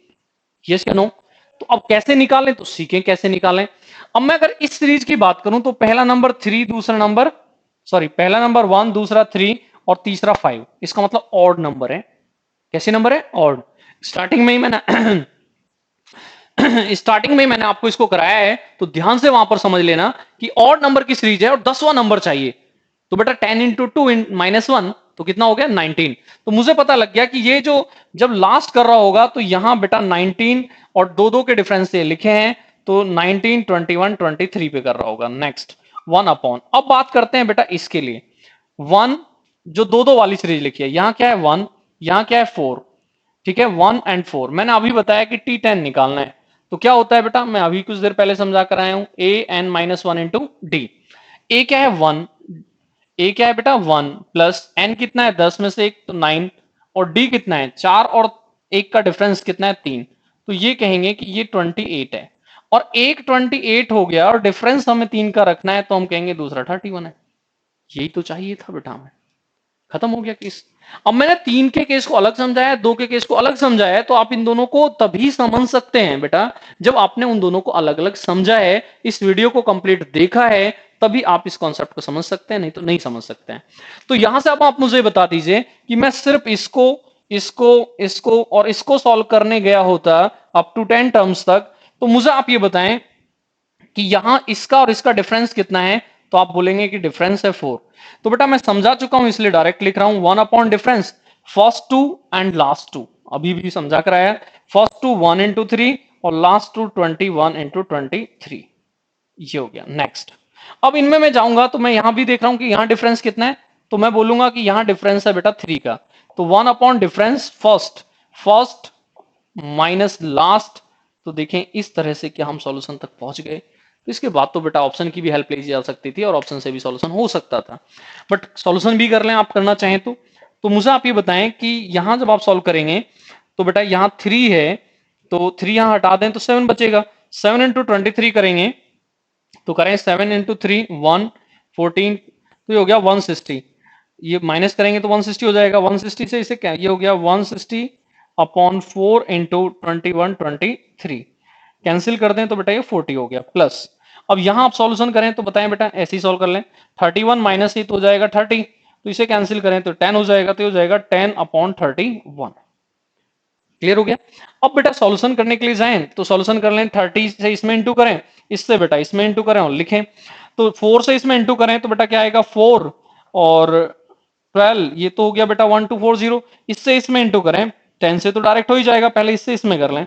यस या नो। तो अब कैसे निकालें, तो सीखें कैसे निकालें। अब मैं अगर इस सीरीज की बात करूं तो पहला नंबर 3, दूसरा नंबर, सॉरी पहला नंबर 1, दूसरा 3 और तीसरा 5, इसका मतलब ऑड नंबर है। कैसे नंबर है, ऑड। स्टार्टिंग में ही मैंने स्टार्टिंग में मैंने आपको इसको कराया है, तो ध्यान से वहां पर समझ लेना कि ऑड नंबर की सीरीज है और 10वां नंबर चाहिए। तो बेटा 10 इंटू 2 -1 तो कितना हो गया 19। तो मुझे पता लग गया कि ये जो जब लास्ट कर रहा होगा तो यहां बेटा 19 और 2-2 के डिफरेंस से लिखे हैं, तो 19, 21, 23 पे कर रहा होगा। नेक्स्ट 1 अपॉन, अब बात करते हैं बेटा इसके लिए 1 जो 2-2 वाली सीरीज लिखी है, यहां क्या है 1, यहां क्या है 4, ठीक है, 1 एंड 4। मैंने अभी बताया कि T10 निकालना है, तो क्या होता है बेटा, मैं अभी कुछ देर पहले समझा कर आया हूं, an-1 इंटू डी। ए क्या है 1, ए क्या है बेटा 1 प्लस एन कितना है 10 में से 1 तो 9, और डी कितना है 4 और 1 का डिफरेंस कितना है 3, तो ये कहेंगे कि ये 28 है। और एक 28 हो गया और डिफरेंस हमें 3 का रखना है, तो हम कहेंगे दूसरा 31 है। यही तो चाहिए था बेटा हमें। खत्म हो गया केस। अब मैंने 3 के केस को अलग समझाया, 2 के केस को अलग समझाया है, तो आप इन दोनों को तभी समझ सकते हैं बेटा जब आपने उन दोनों को अलग अलग समझा है, इस वीडियो को कंप्लीट देखा है, तभी आप इस कॉन्सेप्ट को समझ सकते हैं, नहीं तो नहीं समझ सकते हैं। तो यहां से अब आप मुझे बता दीजिए कि मैं सिर्फ इसको इसको इसको और इसको सॉल्व करने गया होता अप टू 10 टर्म्स तक, तो मुझे आप ये बताएं कि यहां इसका और इसका डिफरेंस कितना है, तो आप बोलेंगे कि डिफरेंस है 4। तो बेटा मैं समझा चुका हूं इसलिए डायरेक्ट लिख रहा हूं 1 upon difference first two and last two. अभी भी समझा कराया, फर्स्ट टू 1 इंटू 3 और लास्ट टू 21 इंटू 23। ये हो गया। नेक्स्ट, अब इनमें मैं जाऊंगा तो मैं यहां भी देख रहा हूं कि यहां डिफरेंस कितना है, तो मैं बोलूंगा कि यहां डिफरेंस है बेटा 3 का। तो 1 upon difference first first minus last. तो देखें इस तरह से क्या हम सॉल्यूशन तक पहुंच गए। तो इसके बाद तो बेटा ऑप्शन की भी हेल्प ली जा सकती थी और ऑप्शन से भी सॉल्यूशन हो सकता था, बट सॉल्यूशन भी कर लें आप करना चाहें तो मुझे आप ये बताएं कि यहां जब आप सॉल्व करेंगे तो बेटा यहां 3 है, तो 3 यहां हटा दें तो 7 बचेगा। 7 इंटू 23 करेंगे तो करें 7 इंटू 3 1 14, तो ये हो गया 160। ये माइनस करेंगे तो 160 हो जाएगा। 160 से इसे क्या, ये हो गया 160 अपॉन 4 इंटू 21 23, कैंसिल कर दें तो बेटा ये 40 हो गया प्लस। अब यहां आप सॉल्यूशन करें तो बताएं बेटा, ऐसे ही सॉल्व कर लें। 31 माइनस ही तो हो जाएगा 30, तो इसे कैंसिल करें तो 10 हो जाएगा, तो ये हो जाएगा 10 अपॉन 31। क्लियर हो गया। अब बेटा सॉल्यूशन करने के लिए जाएं तो सॉल्यूशन कर लें, 30 से इसमें इंटू करें, इससे बेटा इसमें इंटू करें और लिखें। तो 4 से इसमें इंटू करें तो बेटा क्या आएगा 4 और 12, ये तो हो गया बेटा 1240। इससे इसमें इंटू करें 10 से तो डायरेक्ट हो ही जाएगा, पहले इससे इसमें कर लें।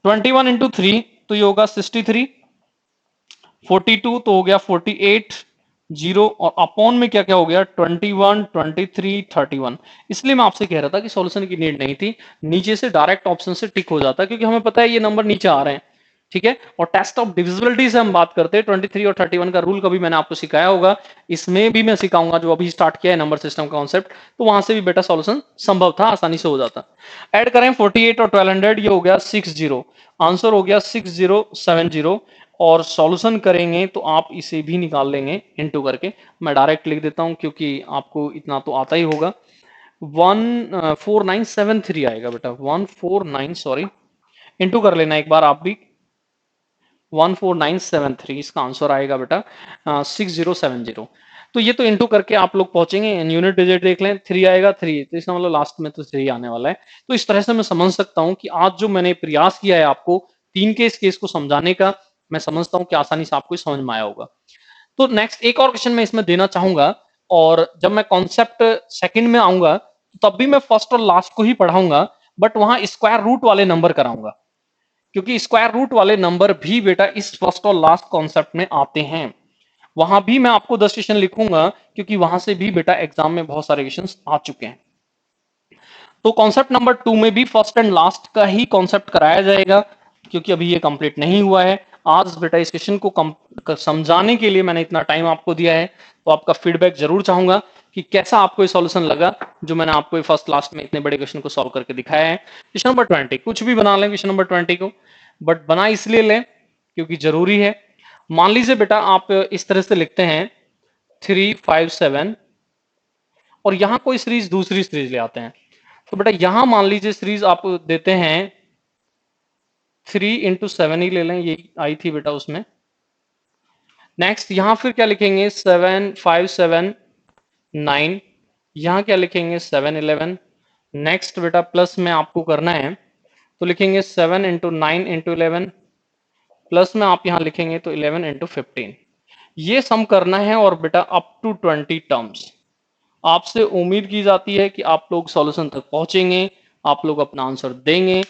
21 इंटू 3 तो ये होगा 63, 42 तो हो गया 48, जीरो और अपॉन में क्या क्या हो गया 21 23 31। इसलिए मैं आपसे कह रहा था कि सॉल्यूशन की नीड नहीं थी, नीचे से डायरेक्ट ऑप्शन से टिक हो जाता, क्योंकि हमें पता है ये नंबर नीचे आ रहे हैं। ठीक है, और टेस्ट ऑफ डिविजिबिलिटी से हम बात करते हैं 23 और 31 का रूल कभी मैंने आपको सिखाया होगा, इसमें भी मैं सिखाऊंगा जो अभी स्टार्ट किया है नंबर सिस्टम का कॉन्सेप्ट, तो वहां से भी बेटा सॉल्यूशन संभव था, आसानी से हो जाता। ऐड करें 48 और 1200, ये हो गया 60, आंसर हो गया 6070। और सॉल्यूशन करेंगे तो आप इसे भी निकाल लेंगे इनटू करके। मैं डायरेक्ट लिख देता हूं क्योंकि आपको इतना तो आता ही होगा। 14973 आएगा बेटा, 149, सॉरी, इनटू कर लेना एक बार आप भी। 14973 इसका आंसर आएगा बेटा 6070। तो ये तो इनटू करके आप लोग पहुंचेंगे, यूनिट डिजिट देख लें, 3 आएगा 3, तो इसका मतलब लास्ट में तो 3 आने वाला है। तो इस तरह से मैं समझ सकता हूं कि आज जो मैंने प्रयास किया है आपको 3 के इस केस को समझाने का, मैं समझता हूं कि आसानी से आपको समझ में आया होगा। तो नेक्स्ट एक और क्वेश्चन मैं इसमें देना चाहूंगा, और जब मैं कॉन्सेप्ट सेकंड में आऊंगा तब भी मैं फर्स्ट और लास्ट को ही पढ़ाऊंगा, बट वहां स्क्वायर रूट वाले नंबर कराऊंगा, क्योंकि स्क्वायर रूट वाले नंबर भी बेटा इस फर्स्ट और लास्ट कॉन्सेप्ट में आते हैं। वहां भी मैं आपको 10 क्वेश्चन लिखूंगा, क्योंकि वहां से भी बेटा एग्जाम में बहुत सारे क्वेश्चन आ चुके हैं। तो कॉन्सेप्ट नंबर 2 में भी फर्स्ट एंड लास्ट का ही कॉन्सेप्ट कराया जाएगा, क्योंकि अभी ये कंप्लीट नहीं हुआ है। आज बेटा इस क्वेश्चन को समझाने के लिए मैंने इतना टाइम आपको दिया है, तो आपका फीडबैक जरूर चाहूंगा कि कैसा आपको ये सॉल्यूशन लगा जो मैंने आपको फर्स्ट लास्ट में इतने बड़े क्वेश्चन को सॉल्व करके दिखाया है। क्वेश्चन नंबर 20 कुछ भी बना लें क्वेश्चन नंबर 20 को, बट बना इसलिए लें क्योंकि जरूरी है। मान लीजिए बेटा आप इस तरह से लिखते हैं 3 5 7, और यहां कोई सीरीज दूसरी सीरीज ले आते हैं, तो बेटा यहां मान लीजिए सीरीज आप देते हैं 3 इंटू 7 ही ले लें, ये आई थी बेटा उसमें। नेक्स्ट यहां फिर क्या लिखेंगे 7 5 7 9, यहां क्या लिखेंगे 7 11। नेक्स्ट बेटा प्लस में आपको करना है तो लिखेंगे 7 इंटू 9 इंटू 11, प्लस में आप यहां लिखेंगे तो 11 इंटू 15। ये सम करना है और बेटा अप टू 20 टर्म्स। आपसे उम्मीद की जाती है कि आप लोग सॉल्यूशन तक पहुंचेंगे, आप लोग अपना आंसर देंगे,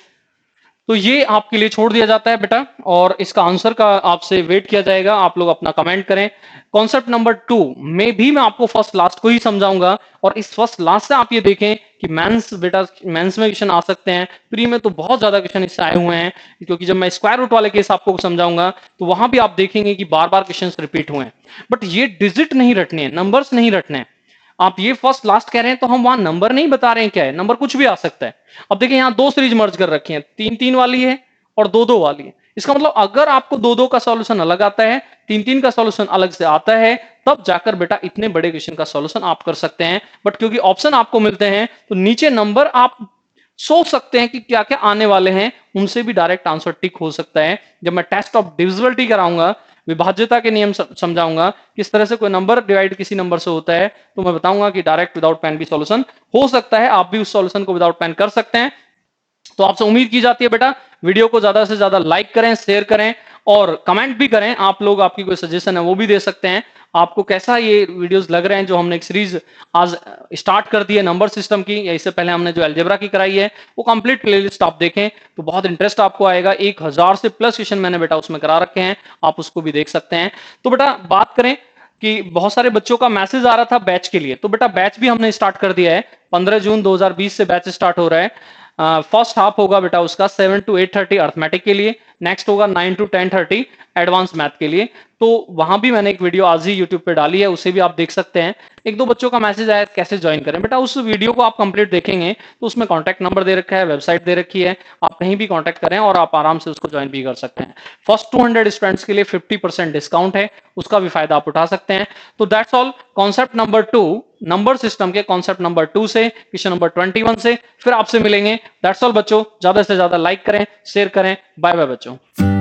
तो ये आपके लिए छोड़ दिया जाता है बेटा, और इसका आंसर का आपसे वेट किया जाएगा। आप लोग अपना कमेंट करें। कॉन्सेप्ट नंबर 2 में भी मैं आपको फर्स्ट लास्ट को ही समझाऊंगा, और इस फर्स्ट लास्ट से आप ये देखें कि मेंस बेटा मेंस में क्वेश्चन आ सकते हैं, प्री में तो बहुत ज्यादा क्वेश्चन इससे आए हुए हैं, क्योंकि जब मैं स्क्वायर रूट वाले केस आपको समझाऊंगा तो वहां भी आप देखेंगे कि बार बार क्वेश्चन रिपीट हुए हैं। बट ये डिजिट नहीं रटने हैं, नंबर्स नहीं रटने हैं। आप ये फर्स्ट लास्ट कह रहे हैं तो हम वहां नंबर नहीं बता रहे हैं क्या है, नंबर कुछ भी आ सकता है। अब देखिए यहां 2 सीरीज मर्ज कर रखी हैं, 3 3 वाली है और 2-2 वाली है। इसका मतलब अगर आपको 2-2 का सॉल्यूशन अलग आता है, 3-3 का सॉल्यूशन अलग से आता है, तब जाकर बेटा इतने बड़े क्वेश्चन का सॉल्यूशन आप कर सकते हैं। बट क्योंकि ऑप्शन आपको मिलते हैं तो नीचे नंबर आप सोच सकते हैं कि क्या क्या आने वाले हैं, उनसे भी डायरेक्ट आंसर टिक हो सकता है। जब मैं टेस्ट ऑफ डिविजिबिलिटी कराऊंगा, विभाज्यता के नियम समझाऊंगा, किस तरह से कोई नंबर डिवाइड किसी नंबर से होता है, तो मैं बताऊंगा कि डायरेक्ट विदाउट पेन भी सॉल्यूशन हो सकता है। आप भी उस सॉल्यूशन को विदाउट पेन कर सकते हैं। तो आपसे उम्मीद की जाती है बेटा वीडियो को ज्यादा से ज्यादा लाइक करें, शेयर करें और कमेंट भी करें। आप लोग आपकी कोई सजेशन है वो भी दे सकते हैं। आपको कैसा ये वीडियोस लग रहे हैं जो हमने एक सीरीज आज स्टार्ट कर दी है नंबर सिस्टम की, या इससे पहले हमने जो अलजेब्रा की कराई है, वो कंप्लीट प्लेलिस्ट आप देखें तो बहुत इंटरेस्ट आपको आएगा। 1000 से प्लस क्वेश्चन मैंने बेटा उसमें करा रखे हैं, आप उसको भी देख सकते हैं। तो बेटा बात करें कि बहुत सारे बच्चों का मैसेज आ रहा था बैच के लिए, तो बेटा बैच भी हमने स्टार्ट कर दिया है। 15 जून 2020 से बैच स्टार्ट हो रहा है। फर्स्ट हाफ होगा बेटा उसका 7 to 8:30 अर्थमेटिक के लिए, नेक्स्ट होगा 9 to 10:30 एडवांस मैथ के लिए। तो वहां भी मैंने एक वीडियो आज ही यूट्यूब पे डाली है, उसे भी आप देख सकते हैं। एक दो बच्चों का मैसेज आया कैसे ज्वाइन करें, बेटा उस वीडियो को आप कंप्लीट देखेंगे तो उसमें कॉन्टैक्ट नंबर दे रखा है, वेबसाइट दे रखी है, आप कहीं भी कॉन्टैक्ट करें और आप आराम से उसको ज्वाइन भी कर सकते हैं। फर्स्ट 200 स्टूडेंट्स के लिए 50% डिस्काउंट है, उसका भी फायदा आप उठा सकते हैं। तो that's all concept number 2, number system के कॉन्सेप्ट नंबर 2 से क्वेश्चन नंबर 21 से फिर आपसे मिलेंगे। दैट्स ऑल बच्चों, ज्यादा से ज्यादा लाइक करें, शेयर करें। बाय बाय बच्चों।